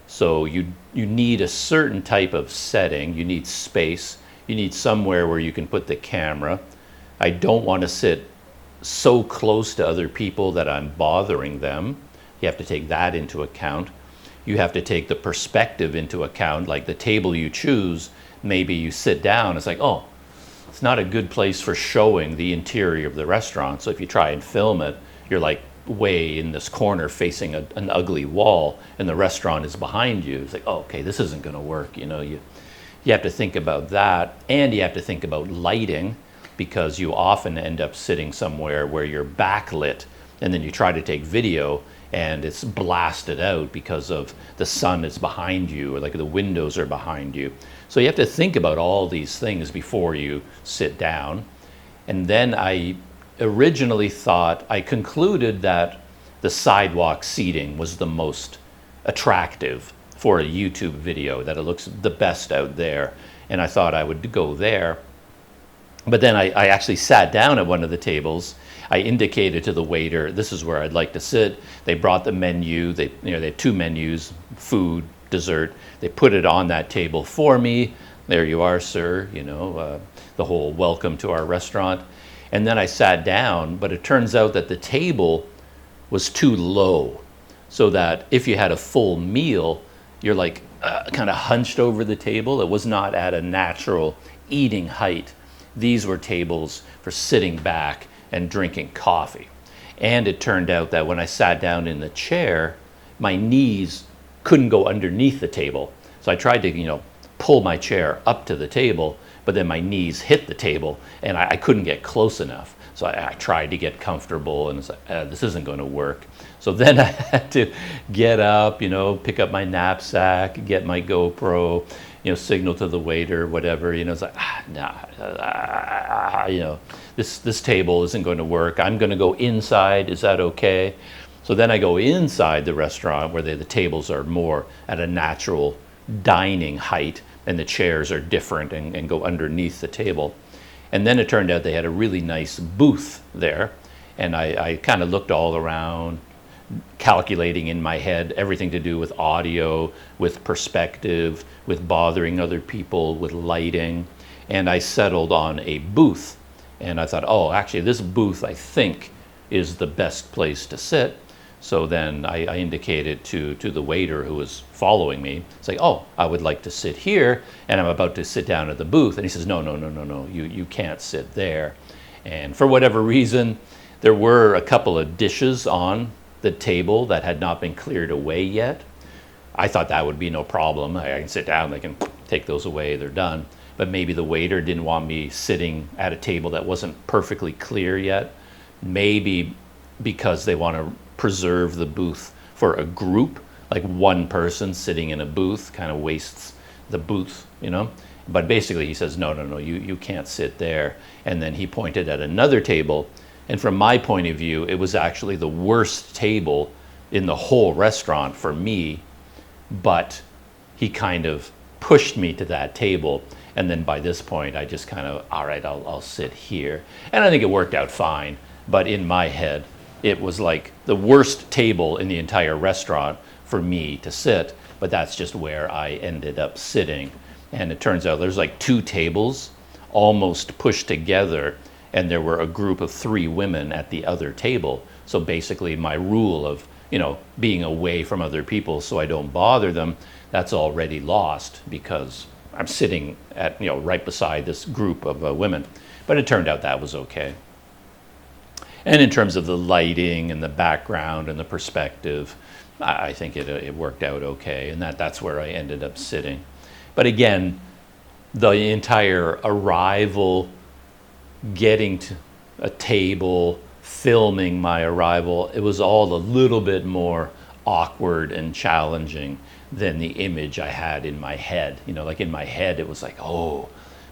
S1: so you need a certain type of setting, you need space, you need somewhere where you can put the camera. I don't want to sit so close to other people that I'm bothering them. You have to take that into account. You have to take the perspective into account, like the table you choose, maybe you sit down, it's like, oh, it's not a good place for showing the interior of the restaurant. So if you try and film it, you're like way in this corner facing an ugly wall and the restaurant is behind you. It's like, oh, okay, this isn't going to work. You have to think about that, and you have to think about lighting, because you often end up sitting somewhere where you're backlit and then you try to take video and it's blasted out because of the sun is behind you, or like the windows are behind you. So you have to think about all these things before you sit down. And then I concluded that the sidewalk seating was the most attractive for a YouTube video, that it looks the best out there. And I thought I would go there. But then I actually sat down at one of the tables. I indicated to the waiter, this is where I'd like to sit. They brought the menu. They had 2 menus, food, dessert. They put it on that table for me. There you are, sir. The whole welcome to our restaurant. And then I sat down, but it turns out that the table was too low, so that if you had a full meal, you're like kind of hunched over the table. It was not at a natural eating height. These were tables for sitting back and drinking coffee. And it turned out that when I sat down in the chair, my knees couldn't go underneath the table. So I tried to, pull my chair up to the table, but then my knees hit the table and I couldn't get close enough. So I tried to get comfortable, and it's like, this isn't going to work. So then I had to get up, pick up my knapsack, get my GoPro, signal to the waiter, whatever. It's like, this table isn't going to work. I'm going to go inside. Is that okay? So then I go inside the restaurant where the tables are more at a natural dining height and the chairs are different and go underneath the table. And then it turned out they had a really nice booth there. And I kind of looked all around, calculating in my head everything to do with audio, with perspective, with bothering other people, with lighting. And I settled on a booth. And I thought, oh, actually, this booth, I think, is the best place to sit. So then I indicated to the waiter who was following me, it's like, oh, I would like to sit here, and I'm about to sit down at the booth. And he says, no, no, no, no, no, you can't sit there. And for whatever reason, there were a couple of dishes on the table that had not been cleared away yet. I thought that would be no problem. I can sit down, they can take those away, they're done. But maybe the waiter didn't want me sitting at a table that wasn't perfectly clear yet. Maybe because they want to preserve the booth for a group, like one person sitting in a booth kind of wastes the booth, you know. But basically he says, no, no, no, you can't sit there. And then he pointed at another table, and from my point of view, it was actually the worst table in the whole restaurant for me, but he kind of pushed me to that table. And then by this point, I just kind of, all right, I'll sit here. And I think it worked out fine, but in my head, it was like the worst table in the entire restaurant for me to sit, but that's just where I ended up sitting. And it turns out there's like 2 tables almost pushed together, and there were a group of 3 women at the other table. So basically my rule of, you know, being away from other people so I don't bother them, that's already lost because I'm sitting at, you know, right beside this group of women. But it turned out that was okay. And in terms of the lighting and the background and the perspective, I think it worked out okay, and that's where I ended up sitting. But again, the entire arrival, getting to a table, filming my arrival, it was all a little bit more awkward and challenging than the image I had in my head. You know, like in my head, it was like, oh,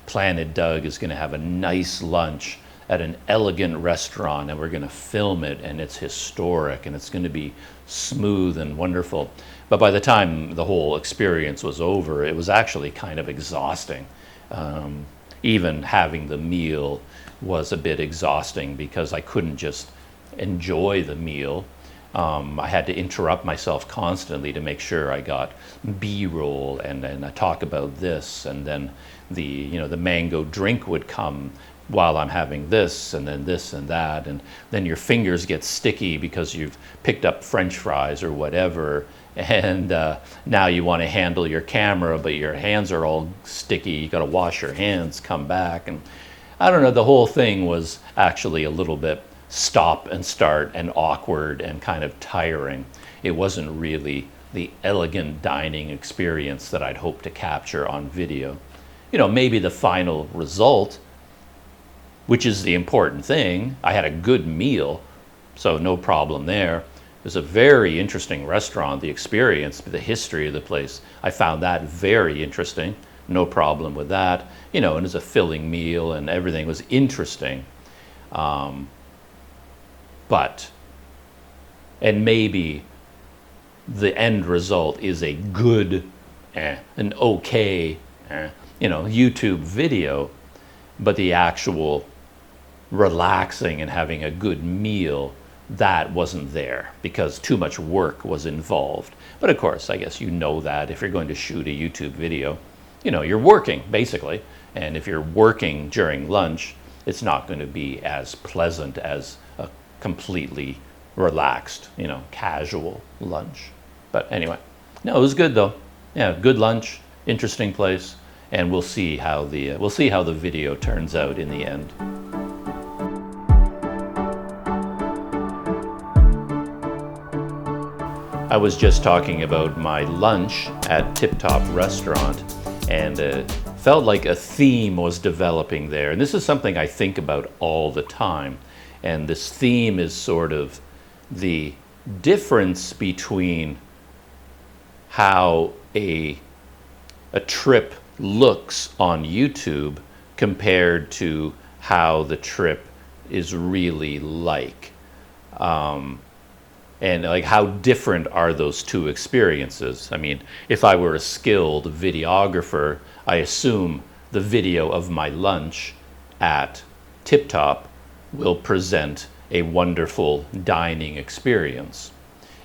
S1: Planet Doug is going to have a nice lunch at an elegant restaurant, and we're going to film it, and it's historic, and it's going to be smooth and wonderful. But by the time the whole experience was over, it was actually kind of exhausting. Even having the meal was a bit exhausting because I couldn't just enjoy the meal. I had to interrupt myself constantly to make sure I got B-roll, and then I talk about this, and then the mango drink would come while I'm having this and that, and then your fingers get sticky because you've picked up French fries or whatever, and now you want to handle your camera, but your hands are all sticky. You got to wash your hands, come back, and I don't know, the whole thing was actually a little bit stop and start and awkward and kind of tiring. It wasn't really the elegant dining experience that I'd hoped to capture on video. You know, maybe the final result, which is the important thing, I had a good meal, so no problem there. It was a very interesting restaurant, the experience, the history of the place. I found that very interesting, no problem with that. You know, and it was a filling meal and everything was interesting. And maybe the end result is a good, an okay, YouTube video, but the actual relaxing and having a good meal, that wasn't there because too much work was involved. But of course, I guess you know that if you're going to shoot a YouTube video, you know, you're working basically. And if you're working during lunch, it's not going to be as pleasant as a completely relaxed, casual lunch. But anyway, no, it was good though. Yeah, good lunch, interesting place, and we'll see how the video turns out in the end. I was just talking about my lunch at Tip Top Restaurant, and it felt like a theme was developing there. And this is something I think about all the time. And this theme is sort of the difference between how a trip looks on YouTube compared to how the trip is really like. And like, how different are those two experiences? I mean, if I were a skilled videographer, I assume the video of my lunch at Tip Top will present a wonderful dining experience.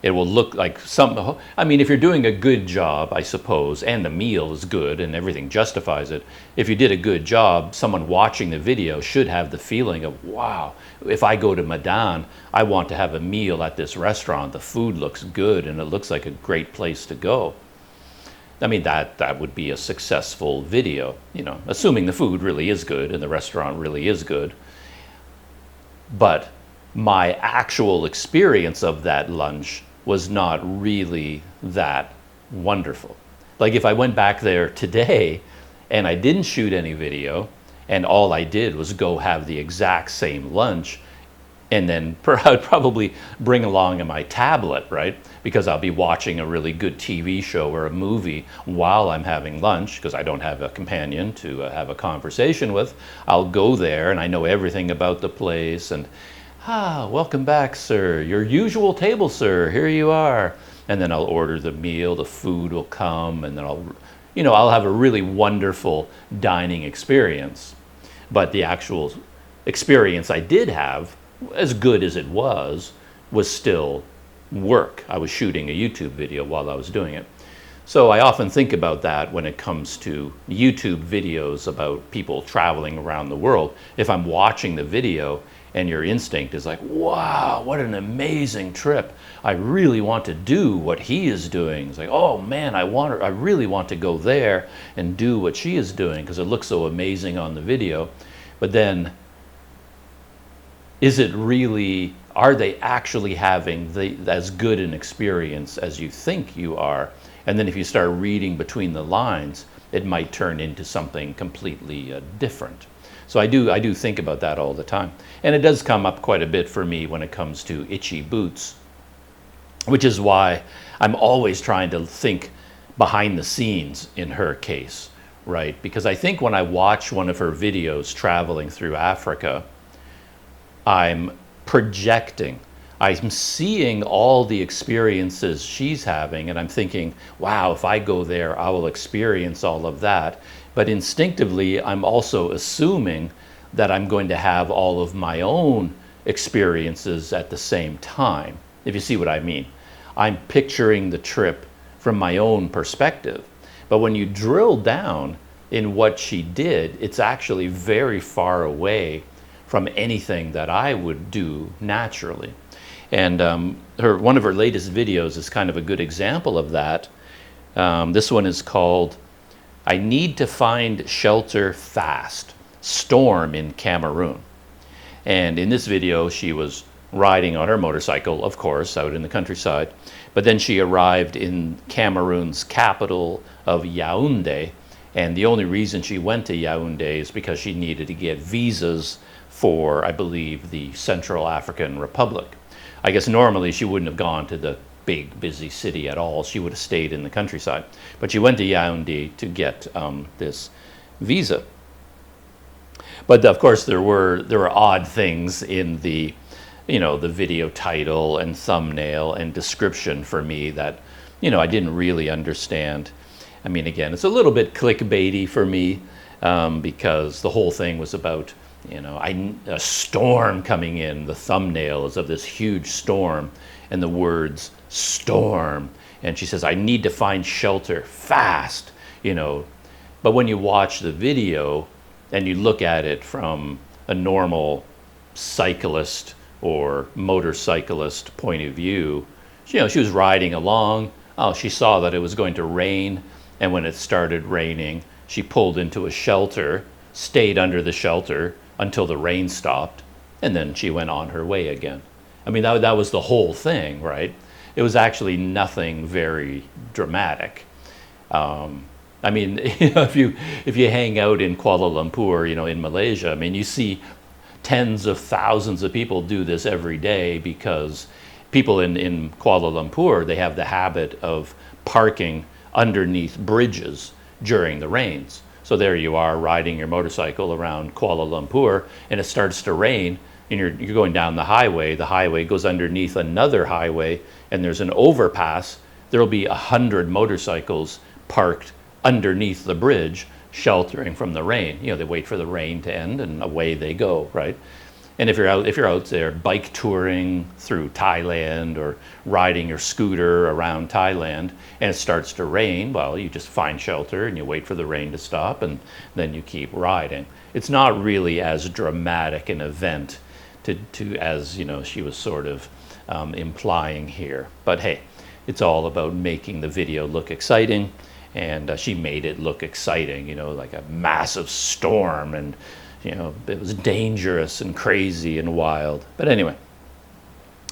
S1: It will look like some, I mean, if you're doing a good job, I suppose, and the meal is good and everything justifies it, if you did a good job, someone watching the video should have the feeling of, wow, if I go to Medan, I want to have a meal at this restaurant. The food looks good and it looks like a great place to go. I mean, that would be a successful video, you know, assuming the food really is good and the restaurant really is good. But my actual experience of that lunch was not really that wonderful. Like if I went back there today and I didn't shoot any video and all I did was go have the exact same lunch, and then I'd probably bring along my tablet, right? Because I'll be watching a really good TV show or a movie while I'm having lunch, because I don't have a companion to have a conversation with. I'll go there and I know everything about the place, and welcome back, sir. Your usual table, sir. Here you are. And then I'll order the meal, the food will come, and then I'll have a really wonderful dining experience. But the actual experience I did have, as good as it was still work. I was shooting a YouTube video while I was doing it. So I often think about that when it comes to YouTube videos about people traveling around the world. If I'm watching the video and your instinct is like, wow, what an amazing trip. I really want to do what he is doing. It's like, oh man, I really want to go there and do what she is doing because it looks so amazing on the video. But then, are they actually having as good an experience as you think you are? And then if you start reading between the lines, it might turn into something completely different. So I do think about that all the time. And it does come up quite a bit for me when it comes to itchy boots, which is why I'm always trying to think behind the scenes in her case, right? Because I think when I watch one of her videos traveling through Africa, I'm projecting. I'm seeing all the experiences she's having, and I'm thinking, wow, if I go there, I will experience all of that. But instinctively, I'm also assuming that I'm going to have all of my own experiences at the same time, if you see what I mean. I'm picturing the trip from my own perspective. But when you drill down in what she did, it's actually very far away from anything that I would do naturally. And one of her latest videos is kind of a good example of that. This one is called, I Need to Find Shelter Fast, Storm in Cameroon. And in this video, she was riding on her motorcycle, of course, out in the countryside. But then she arrived in Cameroon's capital of Yaoundé. And the only reason she went to Yaoundé is because she needed to get visas for, I believe, the Central African Republic. I guess normally she wouldn't have gone to the big, busy city at all. She would have stayed in the countryside. But she went to Yaoundé to get this visa. But of course, there were odd things in the video title and thumbnail and description for me that, I didn't really understand. I mean, again, it's a little bit clickbaity for me because the whole thing was about, a storm coming in. The thumbnail is of this huge storm and the words storm. And she says, I need to find shelter fast, But when you watch the video and you look at it from a normal cyclist or motorcyclist point of view, she was riding along. Oh, she saw that it was going to rain. And when it started raining, she pulled into a shelter, stayed under the shelter until the rain stopped, and then she went on her way again. I mean, that was the whole thing, right? It was actually nothing very dramatic. I mean, if you hang out in Kuala Lumpur, in Malaysia, I mean, you see tens of thousands of people do this every day because people in Kuala Lumpur, they have the habit of parking underneath bridges during the rains. So there you are riding your motorcycle around Kuala Lumpur and it starts to rain and you're going down the highway goes underneath another highway and there's an overpass. There'll be 100 motorcycles parked underneath the bridge, sheltering from the rain. They wait for the rain to end and away they go, right? And if you're out there bike touring through Thailand or riding your scooter around Thailand and it starts to rain, well, you just find shelter and you wait for the rain to stop and then you keep riding. It's not really as dramatic an event as, you know, she was sort of implying here. But hey, it's all about making the video look exciting, and she made it look exciting, you know, like a massive storm, and you know, it was dangerous and crazy and wild. But anyway,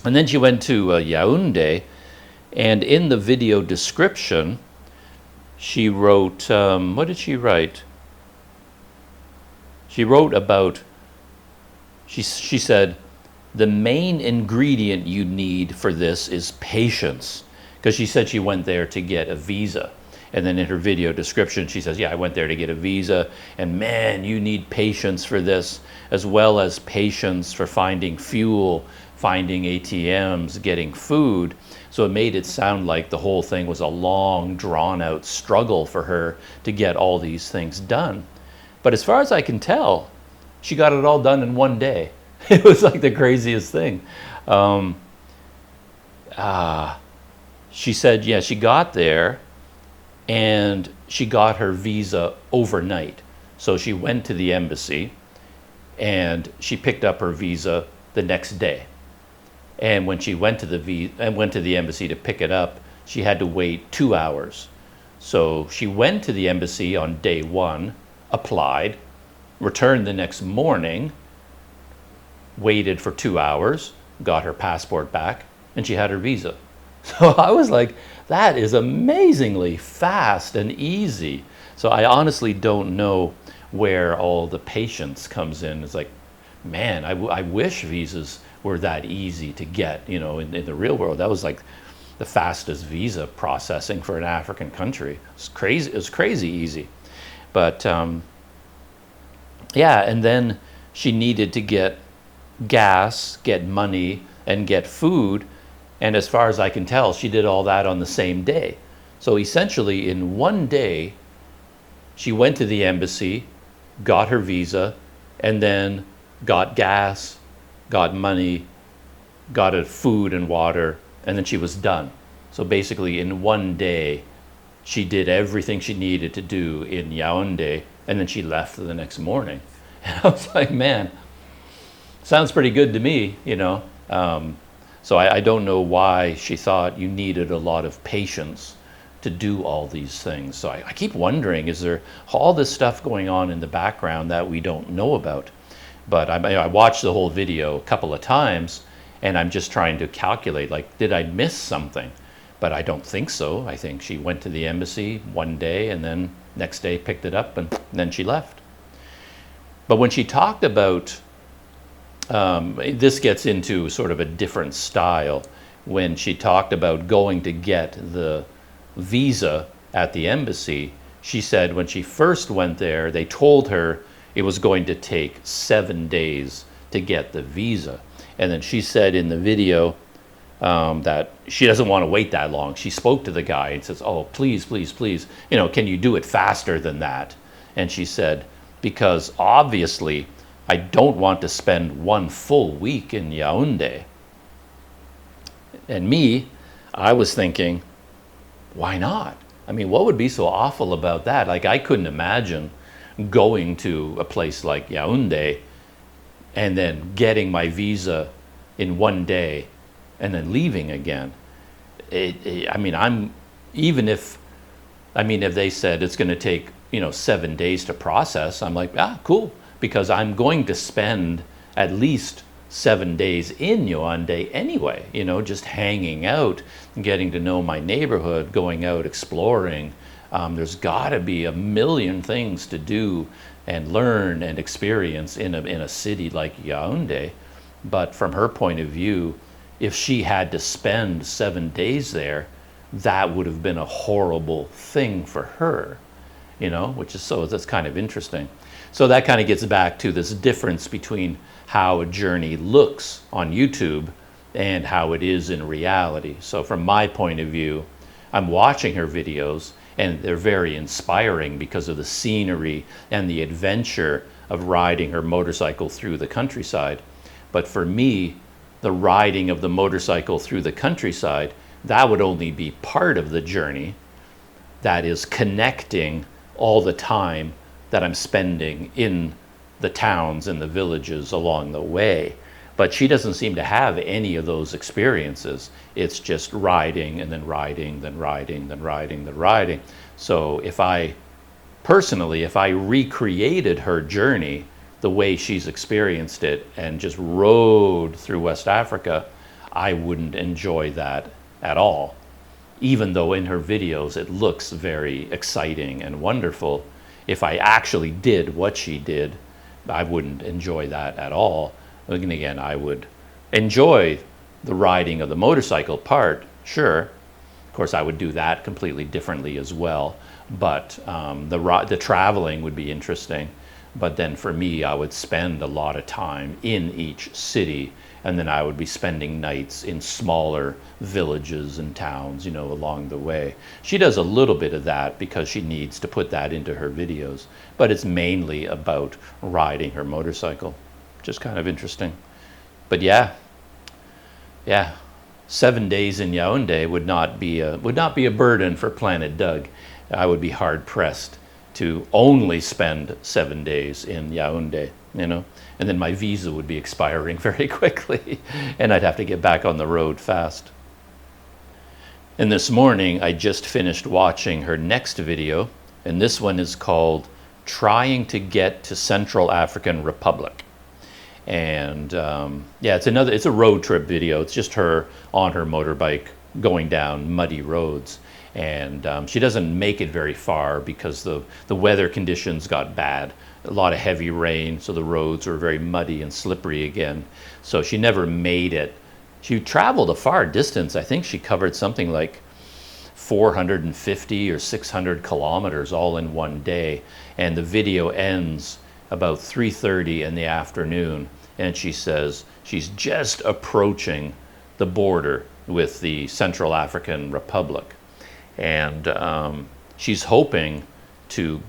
S1: and then she went to Yaoundé, and in the video description, she wrote, what did she write? She wrote about, she said, the main ingredient you need for this is patience. Because she said she went there to get a visa. And then in her video description, she says, yeah, I went there to get a visa, and man, you need patience for this, as well as patience for finding fuel, finding ATMs, getting food. So it made it sound like the whole thing was a long, drawn-out struggle for her to get all these things done. But as far as I can tell, she got it all done in one day. It was like the craziest thing. She said, yeah, she got there, and she got her visa overnight. So she went to the embassy and she picked up her visa the next day. And when she went to the embassy to pick it up, she had to wait 2 hours. So she went to the embassy on day one, applied, returned the next morning, waited for 2 hours, got her passport back, and she had her visa. So I was like, that is amazingly fast and easy. So I honestly don't know where all the patience comes in. It's like, man, I wish visas were that easy to get, you know, in the real world. That was like the fastest visa processing for an African country. It's crazy. It was crazy easy. But yeah, and then she needed to get gas, get money, and get food. And as far as I can tell, she did all that on the same day. So essentially, in one day, she went to the embassy, got her visa, and then got gas, got money, got her food and water, and then she was done. So basically, in one day, she did everything she needed to do in Yaoundé, and then she left the next morning. And I was like, man, sounds pretty good to me, you know. So I don't know why she thought you needed a lot of patience to do all these things. So I keep wondering, is there all this stuff going on in the background that we don't know about? But I watched the whole video a couple of times, and I'm just trying to calculate, like, did I miss something? But I don't think so. I think she went to the embassy one day, and then next day picked it up, and then she left. But when she talked about this gets into sort of a different style. When she talked about going to get the visa at the embassy, she said when she first went there, they told her it was going to take 7 days to get the visa. And then she said in the video that she doesn't want to wait that long. She spoke to the guy and says, oh, please, please, please, you know, can you do it faster than that? And she said, because obviously, I don't want to spend 1 full week in Yaoundé. And me, I was thinking, why not? I mean, what would be so awful about that? Like, I couldn't imagine going to a place like Yaoundé and then getting my visa in 1 day and then leaving again. I mean, if they said it's going to take, you know, 7 days to process, I'm like, cool. Because I'm going to spend at least 7 days in Yaoundé anyway, you know, just hanging out, getting to know my neighborhood, going out exploring. There's got to be a million things to do and learn and experience in a city like Yaoundé. But from her point of view, if she had to spend 7 days there, that would have been a horrible thing for her, you know, that's kind of interesting. So that kind of gets back to this difference between how a journey looks on YouTube and how it is in reality. So from my point of view, I'm watching her videos and they're very inspiring because of the scenery and the adventure of riding her motorcycle through the countryside. But for me, the riding of the motorcycle through the countryside, that would only be part of the journey. That is connecting all the time that I'm spending in the towns and the villages along the way. But she doesn't seem to have any of those experiences. It's just riding and then riding, then riding, then riding, then riding. So if I recreated her journey the way she's experienced it and just rode through West Africa, I wouldn't enjoy that at all. Even though in her videos it looks very exciting and wonderful, if I actually did what she did, I wouldn't enjoy that at all. And again, I would enjoy the riding of the motorcycle part, sure. Of course, I would do that completely differently as well. But the traveling would be interesting. But then for me, I would spend a lot of time in each city, and then I would be spending nights in smaller villages and towns, along the way. She does a little bit of that because she needs to put that into her videos, but it's mainly about riding her motorcycle. Just kind of interesting. But yeah, 7 days in Yaoundé would not be a burden for Planet Doug. I would be hard pressed to only spend 7 days in Yaoundé, and then my visa would be expiring very quickly, and I'd have to get back on the road fast. And this morning, I just finished watching her next video, and this one is called "Trying to Get to Central African Republic." And it's a road trip video. It's just her on her motorbike going down muddy roads. And she doesn't make it very far because the weather conditions got bad. A lot of heavy rain, so the roads were very muddy and slippery again. So she never made it. She traveled a far distance. I think she covered something like 450 or 600 kilometers all in one day. And the video ends about 3:30 in the afternoon, and she says she's just approaching the border with the Central African Republic, and she's hoping to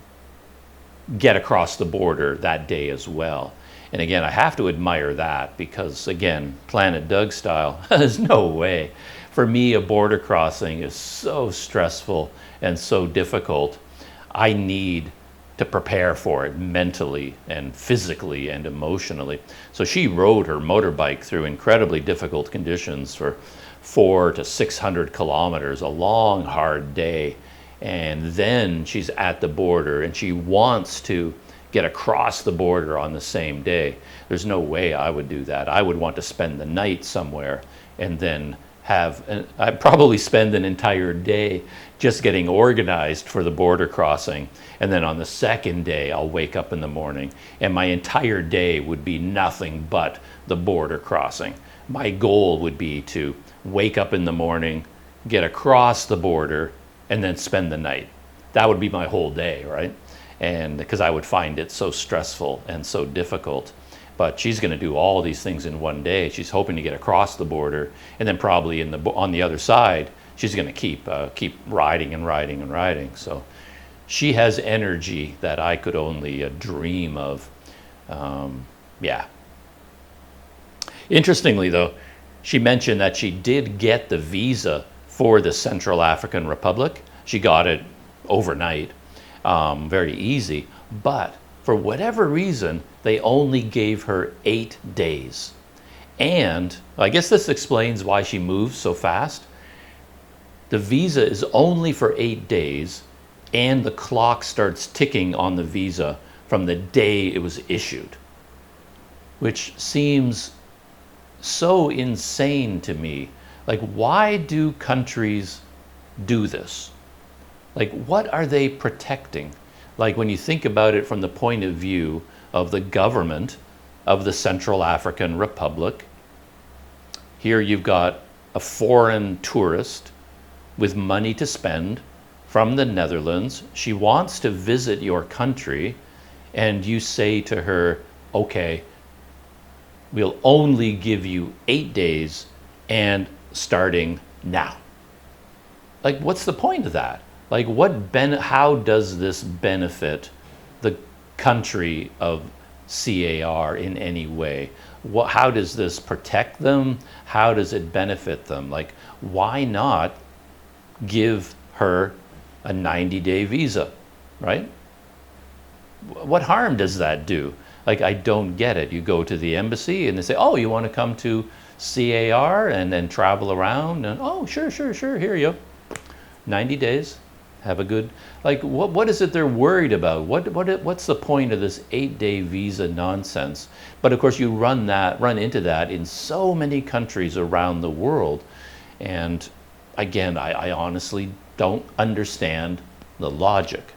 S1: get across the border that day as well. And again, I have to admire that because, again, Planet Doug style, there's no way. For me, a border crossing is so stressful and so difficult. I need to prepare for it mentally and physically and emotionally. So she rode her motorbike through incredibly difficult conditions for 400 to 600 kilometers, a long, hard day. And then she's at the border and she wants to get across the border on the same day. There's no way I would do that. I would want to spend the night somewhere and then I'd probably spend an entire day just getting organized for the border crossing. And then on the second day, I'll wake up in the morning and my entire day would be nothing but the border crossing. My goal would be to wake up in the morning, get across the border, and then spend the night. That would be my whole day, right? And because I would find it so stressful and so difficult. But she's going to do all these things in one day. She's hoping to get across the border, and then probably on the other side, she's going to keep riding and riding and riding. So she has energy that I could only dream of. Interestingly, though, she mentioned that she did get the visa for the Central African Republic. She got it overnight, very easy, but for whatever reason, they only gave her 8 days. And I guess this explains why she moves so fast. The visa is only for 8 days, and the clock starts ticking on the visa from the day it was issued, which seems so insane to me. Like, why do countries do this? Like, what are they protecting? Like, when you think about it from the point of view of the government of the Central African Republic, here you've got a foreign tourist with money to spend from the Netherlands. She wants to visit your country, and you say to her, okay, we'll only give you 8 days and starting now. Like, what's the point of that? Like, how does this benefit the country of CAR in any way? how does this protect them? How does it benefit them? Like, why not give her a 90-day visa, right? What harm does that do? Like, I don't get it. You go to the embassy and they say, oh, you want to come to CAR and then travel around? And oh, sure, here you go. 90 days, have a good, like, what is it they're worried about? What's the point of this 8-day visa nonsense? But of course, you run into that in so many countries around the world. And again, I honestly don't understand the logic.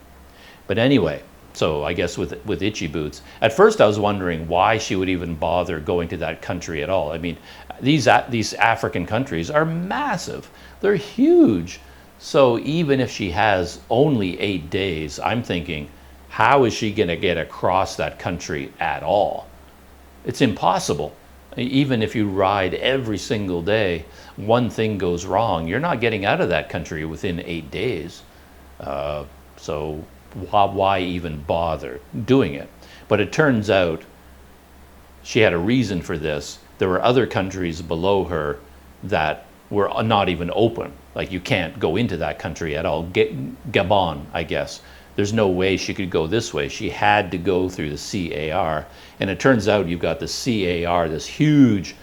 S1: But anyway, so I guess with Itchy Boots, at first I was wondering why she would even bother going to that country at all. I mean, these African countries are massive. They're huge. So even if she has only 8 days, I'm thinking, how is she going to get across that country at all? It's impossible. Even if you ride every single day, one thing goes wrong, you're not getting out of that country within 8 days. So why even bother doing it? But it turns out she had a reason for this. There were other countries below her that were not even open. Like, you can't go into that country at all. Gabon, I guess. There's no way she could go this way. She had to go through the CAR. And it turns out you've got the CAR, this huge,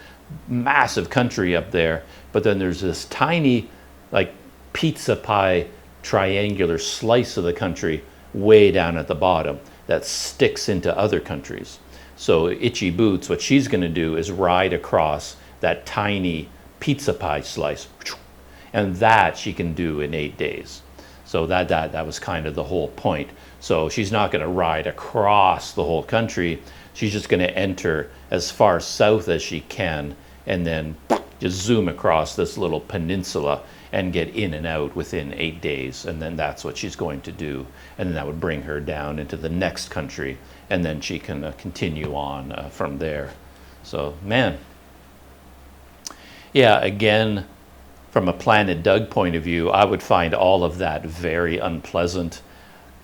S1: massive country up there. But then there's this tiny, like, pizza pie triangular slice of the country way down at the bottom that sticks into other countries. So Itchy Boots, what she's going to do is ride across that tiny pizza pie slice, and that she can do in 8 days. So that was kind of the whole point. So she's not going to ride across the whole country. She's just going to enter as far south as she can and then just zoom across this little peninsula and get in and out within 8 days. And then that's what she's going to do. And then that would bring her down into the next country. And then she can continue on from there. So, man. Yeah, again, from a Planet Doug point of view, I would find all of that very unpleasant.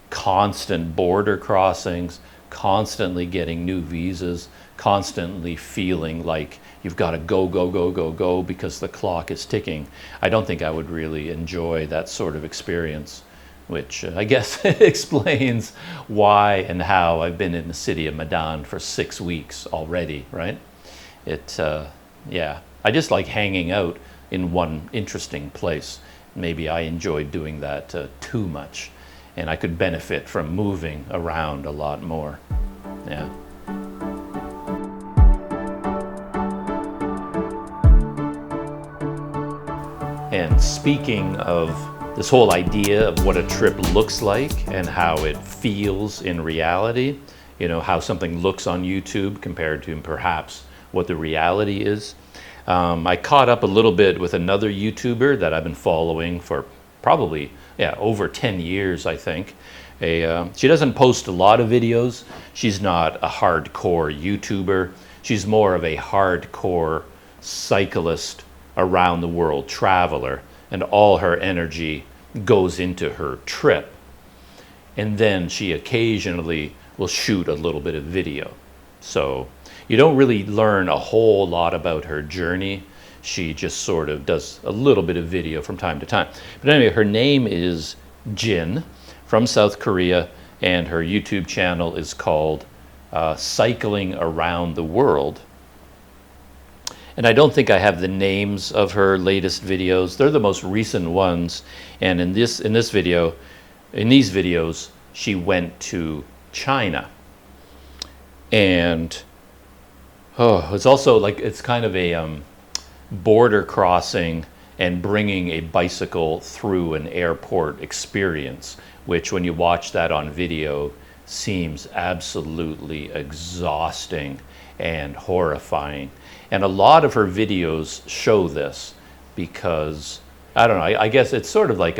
S1: Constant border crossings, constantly getting new visas, constantly feeling like you've got to go because the clock is ticking. I don't think I would really enjoy that sort of experience, which I guess explains why and how I've been in the city of Medan for 6 weeks already, right? Yeah, I just like hanging out in one interesting place. Maybe I enjoy doing that too much, and I could benefit from moving around a lot more. Yeah. And speaking of this whole idea of what a trip looks like and how it feels in reality, you know, how something looks on YouTube compared to perhaps what the reality is. I caught up a little bit with another YouTuber that I've been following for probably, over 10 years, I think. She doesn't post a lot of videos. She's not a hardcore YouTuber. She's more of a hardcore cyclist around the world traveler, and all her energy goes into her trip. And then she occasionally will shoot a little bit of video. So you don't really learn a whole lot about her journey. She just sort of does a little bit of video from time to time. But anyway, her name is Jin from South Korea, and her YouTube channel is called Cycling Around the World. And I don't think I have the names of her latest videos. They're the most recent ones. And in these videos, she went to China. And it's also like, it's kind of a border crossing and bringing a bicycle through an airport experience, which when you watch that on video seems absolutely exhausting and horrifying. And a lot of her videos show this because, I don't know, I guess it's sort of like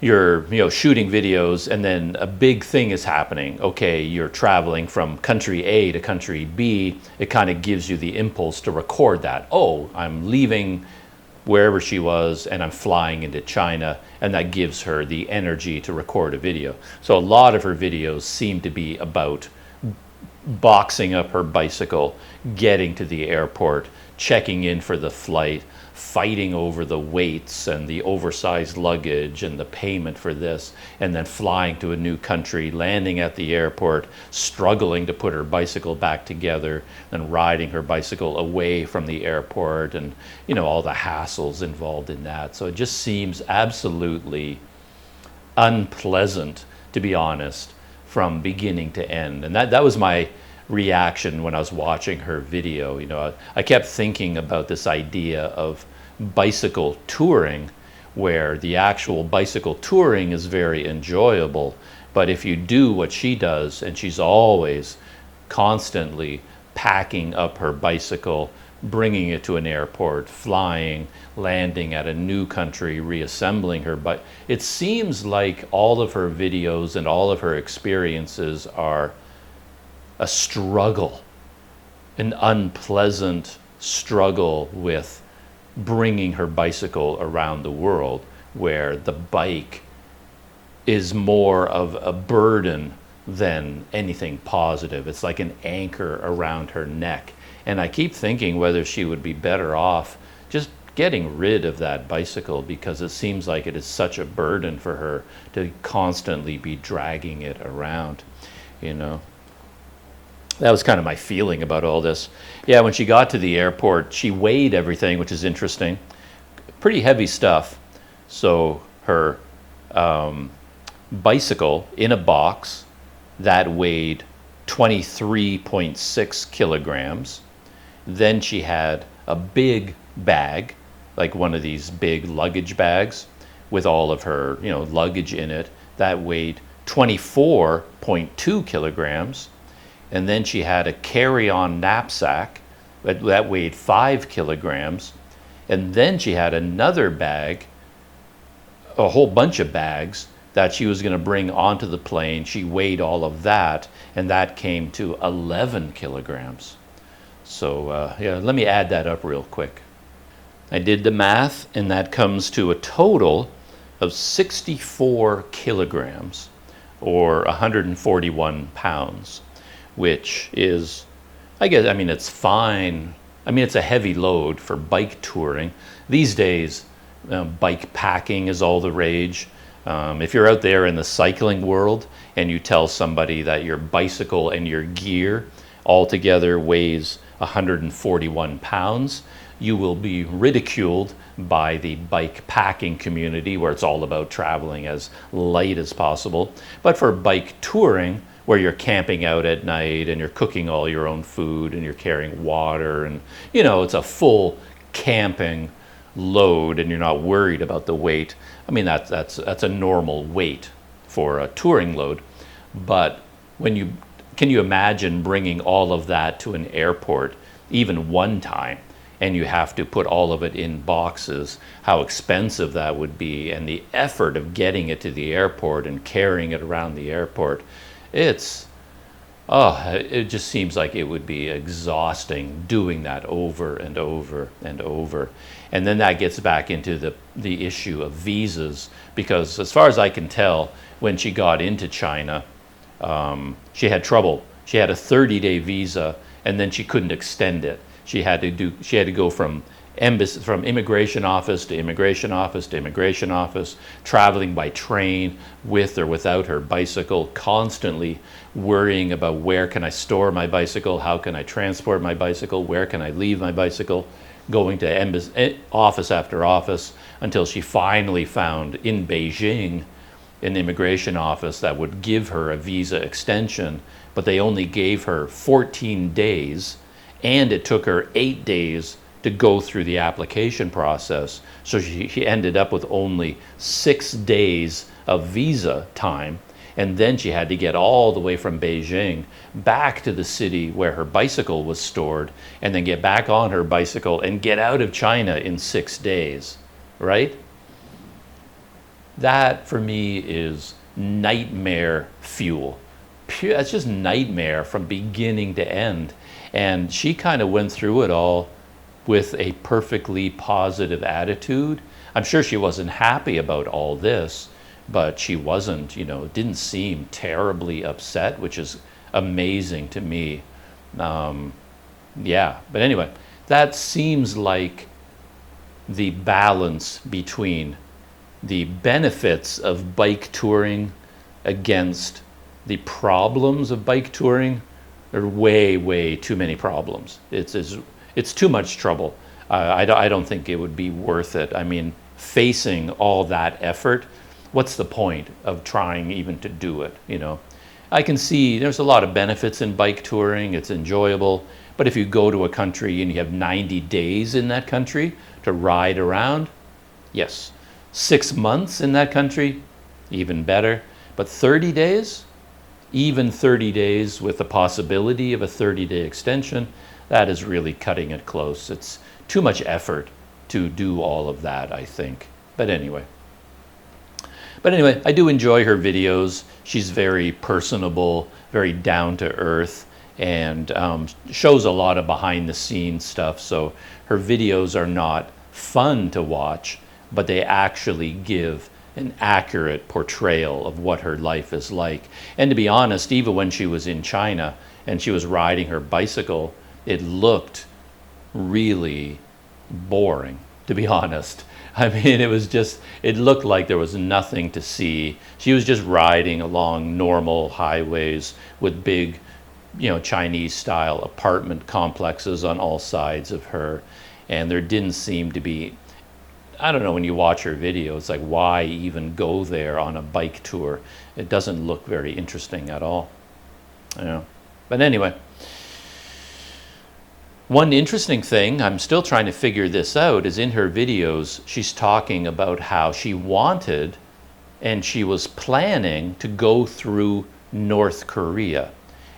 S1: you're shooting videos and then a big thing is happening. Okay, you're traveling from country A to country B. It kind of gives you the impulse to record that. Oh, I'm leaving wherever she was and I'm flying into China, and that gives her the energy to record a video. So a lot of her videos seem to be about boxing up her bicycle, getting to the airport, checking in for the flight, fighting over the weights and the oversized luggage and the payment for this, and then flying to a new country, landing at the airport, struggling to put her bicycle back together, and riding her bicycle away from the airport, and all the hassles involved in that. So it just seems absolutely unpleasant, to be honest, from beginning to end. And that was my reaction when I was watching her video. I kept thinking about this idea of bicycle touring, where the actual bicycle touring is very enjoyable, but if you do what she does, and she's always constantly packing up her bicycle, bringing it to an airport, flying, landing at a new country, reassembling her, but it seems like all of her videos and all of her experiences are a struggle, an unpleasant struggle with bringing her bicycle around the world, where the bike is more of a burden than anything positive. It's like an anchor around her neck. And I keep thinking whether she would be better off just getting rid of that bicycle, because it seems like it is such a burden for her to constantly be dragging it around, That was kind of my feeling about all this. Yeah, when she got to the airport, she weighed everything, which is interesting. Pretty heavy stuff. So her bicycle in a box, that weighed 23.6 kilograms. Then she had a big bag, like one of these big luggage bags with all of her luggage in it. That weighed 24.2 kilograms. And then she had a carry-on knapsack that weighed 5 kilograms. And then she had another bag, a whole bunch of bags that she was going to bring onto the plane. She weighed all of that, and that came to 11 kilograms. So yeah, let me add that up real quick. I did the math, and that comes to a total of 64 kilograms, or 141 pounds. Which is, it's fine. It's a heavy load for bike touring. These days, bike packing is all the rage. If you're out there in the cycling world and you tell somebody that your bicycle and your gear altogether weighs 141 pounds, you will be ridiculed by the bike packing community, where it's all about traveling as light as possible. But for bike touring, where you're camping out at night and you're cooking all your own food and you're carrying water, and it's a full camping load, and you're not worried about the weight. That's a normal weight for a touring load. But can you imagine bringing all of that to an airport, even one time, and you have to put all of it in boxes, how expensive that would be, and the effort of getting it to the airport and carrying it around the airport. It just seems like it would be exhausting doing that over and over and over. And then that gets back into the issue of visas, because as far as I can tell, when she got into China, she had trouble. She had a 30-day visa, and then she couldn't extend it. She had to go from immigration office to immigration office to immigration office, traveling by train with or without her bicycle, constantly worrying about where can I store my bicycle, how can I transport my bicycle, where can I leave my bicycle, going to office after office, until she finally found in Beijing an immigration office that would give her a visa extension, but they only gave her 14 days, and it took her 8 days to go through the application process. So she ended up with only 6 days of visa time, and then she had to get all the way from Beijing back to the city where her bicycle was stored, and then get back on her bicycle and get out of China in 6 days, right? That for me is nightmare fuel. That's just nightmare from beginning to end. And she kind of went through it all with a perfectly positive attitude. I'm sure she wasn't happy about all this, but she wasn't, didn't seem terribly upset, which is amazing to me. Yeah, but anyway, that seems like the balance between the benefits of bike touring against the problems of bike touring. There are way too many problems. It's too much trouble. I don't think it would be worth it. I mean, facing all that effort, what's the point of trying even to do it, you know? I can see there's a lot of benefits in bike touring. It's enjoyable. But if you go to a country and you have 90 days in that country to ride around, yes. 6 months in that country, even better. But 30 days, even 30 days with the possibility of a 30-day extension, that is really cutting it close. It's too much effort to do all of that, I think. But anyway, I do enjoy her videos. She's very personable, very down to earth, and shows a lot of behind the scenes stuff. So her videos are not fun to watch, but they actually give an accurate portrayal of what her life is like. And to be honest, even when she was in China and she was riding her bicycle, it looked really boring, to be honest. I mean, it looked like there was nothing to see. She was just riding along normal highways with big, you know, Chinese style apartment complexes on all sides of her. And there didn't seem to be, I don't know, when you watch her video, it's like, why even go there on a bike tour? It doesn't look very interesting at all. You know. But anyway, one interesting thing, I'm still trying to figure this out, is in her videos, she's talking about how she wanted and she was planning to go through North Korea.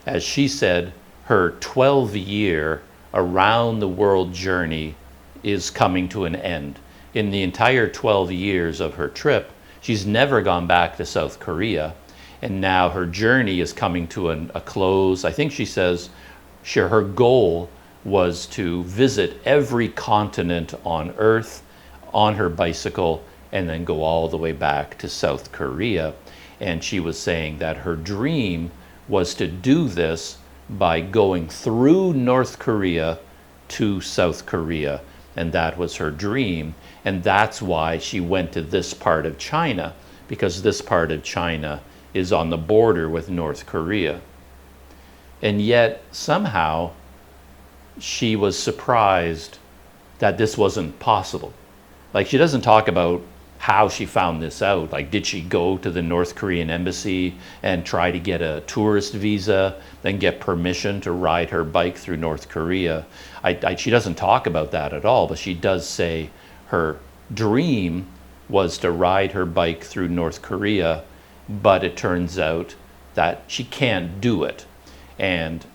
S1: As she said, her 12-year around the world journey is coming to an end. In the entire 12 years of her trip, she's never gone back to South Korea. And now her journey is coming to a close. I think she says her goal was to visit every continent on Earth on her bicycle and then go all the way back to South Korea. And she was saying that her dream was to do this by going through North Korea to South Korea. And that was her dream. And that's why she went to this part of China, because this part of China is on the border with North Korea. And yet, somehow, she was surprised that this wasn't possible. Like, she doesn't talk about how she found this out. Like, did she go to the North Korean embassy and try to get a tourist visa, then get permission to ride her bike through North Korea? She doesn't talk about that at all, but she does say her dream was to ride her bike through North Korea, but it turns out that she can't do it. And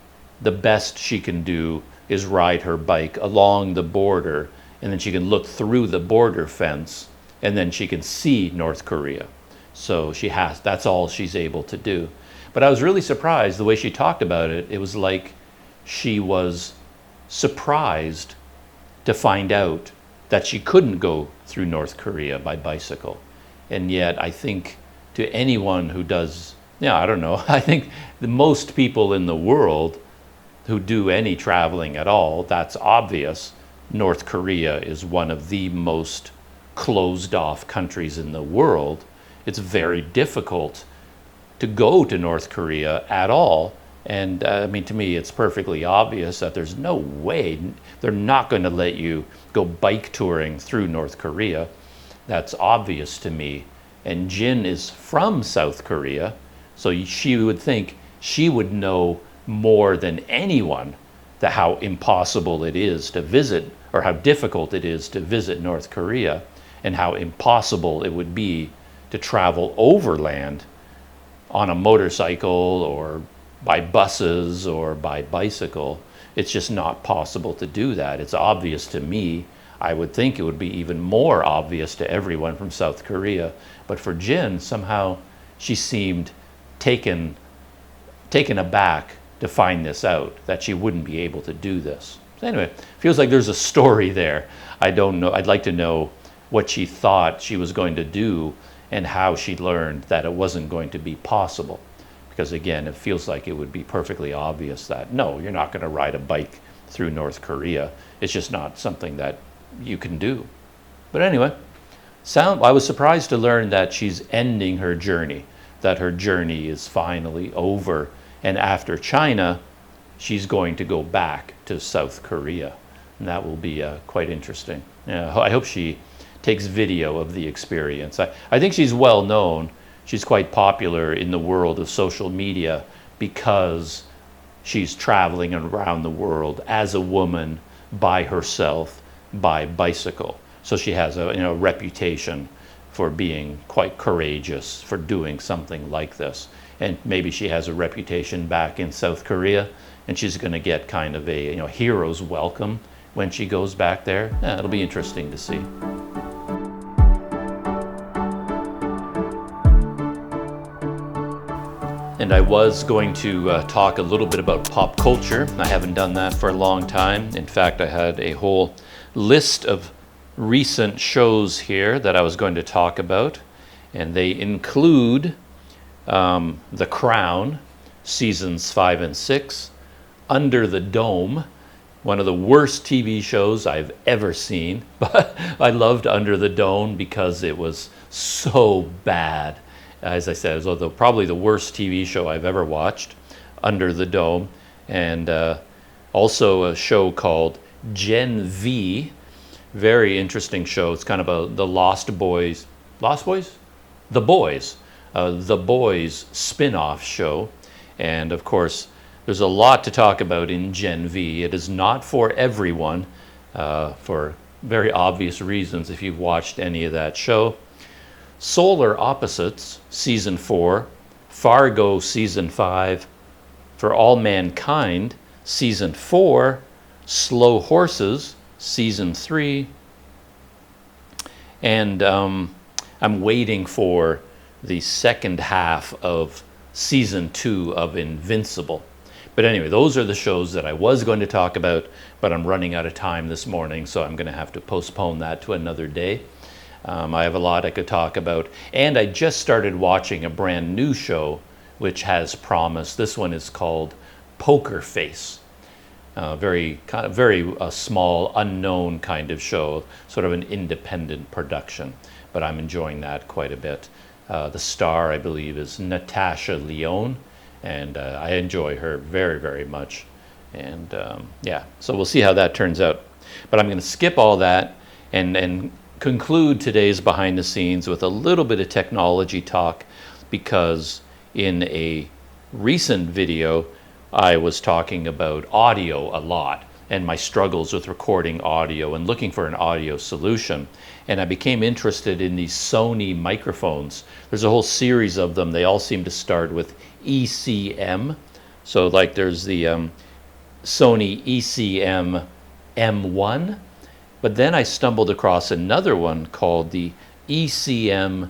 S1: the best she can do is ride her bike along the border, and then she can look through the border fence, and then she can see North Korea. So that's all she's able to do. But I was really surprised the way she talked about it. It was like she was surprised to find out that she couldn't go through North Korea by bicycle. And yet I think to anyone who does, I don't know, I think the most people in the world who do any traveling at all, that's obvious. North Korea is one of the most closed off countries in the world. It's very difficult to go to North Korea at all. And I mean, to me, it's perfectly obvious that there's no way they're not going to let you go bike touring through North Korea. That's obvious to me. And Jin is from South Korea, so she would think she would know more than anyone that how impossible it is to visit, or how difficult it is to visit North Korea, and how impossible it would be to travel overland on a motorcycle or by buses or by bicycle. It's just not possible to do that. It's obvious to me. I would think it would be even more obvious to everyone from South Korea. But for Jin, somehow she seemed taken aback to find this out, that she wouldn't be able to do this. So anyway, feels like there's a story there. I don't know. I'd like to know what she thought she was going to do and how she learned that it wasn't going to be possible. Because again, it feels like it would be perfectly obvious that no, you're not going to ride a bike through North Korea. It's just not something that you can do. But anyway, I was surprised to learn that she's ending her journey, that her journey is finally over. And after China, she's going to go back to South Korea. And that will be quite interesting. I hope she takes video of the experience. I think she's well known. She's quite popular in the world of social media because she's traveling around the world as a woman by herself by bicycle. So she has a reputation for being quite courageous for doing something like this. And maybe she has a reputation back in South Korea, and she's going to get kind of a hero's welcome when she goes back there. It'll be interesting to see. And I was going to talk a little bit about pop culture. I haven't done that for a long time. In fact, I had a whole list of recent shows here that I was going to talk about, and they include The Crown, seasons 5 and 6, Under the Dome, one of the worst TV shows I've ever seen, but I loved Under the Dome because it was so bad. As I said, it was probably the worst TV show I've ever watched, Under the Dome, and also a show called Gen V. Very interesting show. It's kind of the Lost Boys, The Boys spin-off show. And of course, there's a lot to talk about in Gen V. It is not for everyone, for very obvious reasons if you've watched any of that show. Solar Opposites, Season 4, Fargo, Season 5, For All Mankind, Season 4, Slow Horses, Season 3, and I'm waiting for the second half of Season 2 of Invincible. But anyway, those are the shows that I was going to talk about, but I'm running out of time this morning, so I'm going to have to postpone that to another day. I have a lot I could talk about, and I just started watching a brand new show which has promise. This one is called Poker Face. Very small, unknown kind of show, sort of an independent production, but I'm enjoying that quite a bit. The star, I believe, is Natasha Lyonne, and I enjoy her very, very much. And so we'll see how that turns out. But I'm going to skip all that and conclude today's behind the scenes with a little bit of technology talk, because in a recent video I was talking about audio a lot and my struggles with recording audio and looking for an audio solution, and I became interested in these Sony microphones. There's a whole series of them. They all seem to start with ECM. So like there's the Sony ECM-M1, but then I stumbled across another one called the ECM-G1.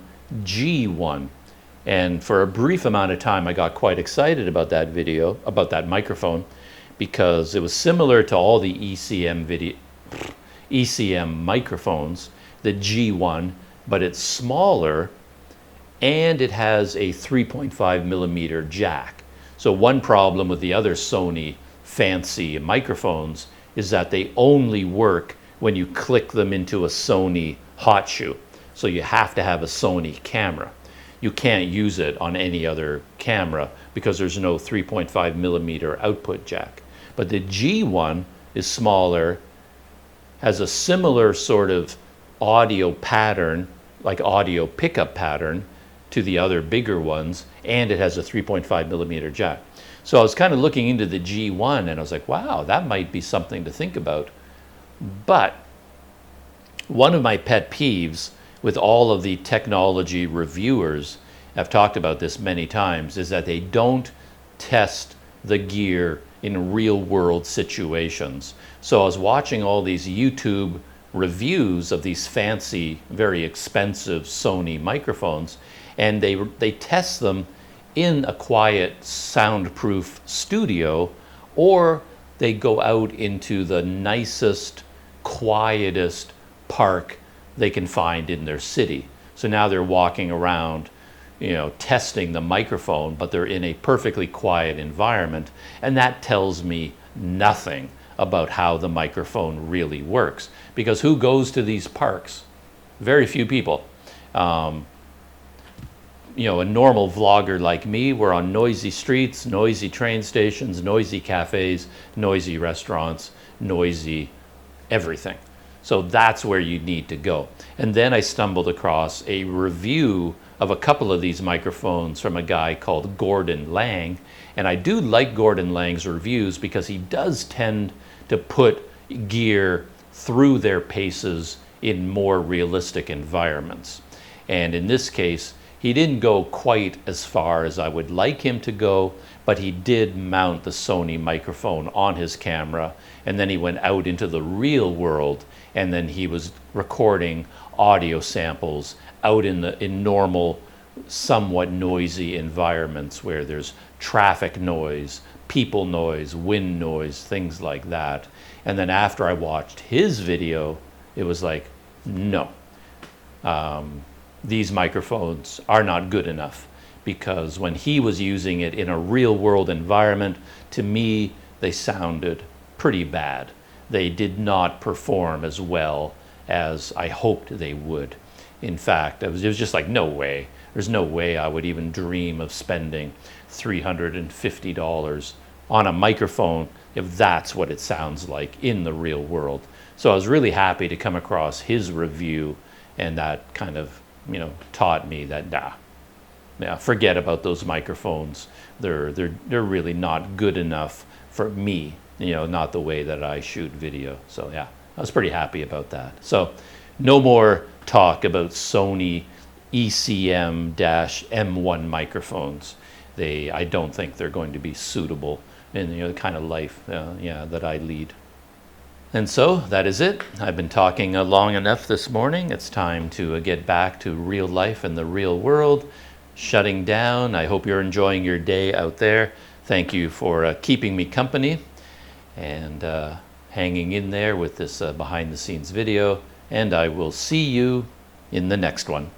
S1: And for a brief amount of time, I got quite excited about that video, about that microphone, because it was similar to all the ECM microphones, the G1, but it's smaller and it has a 3.5 millimeter jack. So one problem with the other Sony fancy microphones is that they only work when you click them into a Sony hot shoe. So you have to have a Sony camera. You can't use it on any other camera because there's no 3.5 millimeter output jack. But the G1 is smaller, has a similar sort of audio pattern, like audio pickup pattern, to the other bigger ones, and it has a 3.5 millimeter jack. So I was kind of looking into the G1 and I was like, wow, that might be something to think about. But one of my pet peeves with all of the technology reviewers, I've talked about this many times, is that they don't test the gear in real world situations. So I was watching all these YouTube reviews of these fancy, very expensive Sony microphones, and they test them in a quiet, soundproof studio, or they go out into the nicest, quietest park they can find in their city. So now they're walking around, testing the microphone, but they're in a perfectly quiet environment, and that tells me nothing about how the microphone really works. Because who goes to these parks? Very few people. A normal vlogger like me, we're on noisy streets, noisy train stations, noisy cafes, noisy restaurants, noisy everything. So that's where you need to go. And then I stumbled across a review of a couple of these microphones from a guy called Gordon Laing. And I do like Gordon Laing's reviews because he does tend to put gear through their paces in more realistic environments. And in this case, he didn't go quite as far as I would like him to go, but he did mount the Sony microphone on his camera, and then he went out into the real world, and then he was recording audio samples out in normal, somewhat noisy environments where there's traffic noise, people noise, wind noise, things like that. And then after I watched his video, it was like, no. These microphones are not good enough, because when he was using it in a real world environment, to me, they sounded pretty bad. They did not perform as well as I hoped they would. In fact, it was just like, no way. There's no way I would even dream of spending $350 on a microphone if that's what it sounds like in the real world. So I was really happy to come across his review, and that kind of taught me that forget about those microphones. They're really not good enough for me, not the way that I shoot video. So yeah, I was pretty happy about that. So no more talk about Sony ECM-M1 microphones. I don't think they're going to be suitable in the kind of life that I lead. And so that is it. I've been talking long enough this morning. It's time to get back to real life and the real world. Shutting down. I hope you're enjoying your day out there. Thank you for keeping me company and hanging in there with this behind the scenes video. And I will see you in the next one.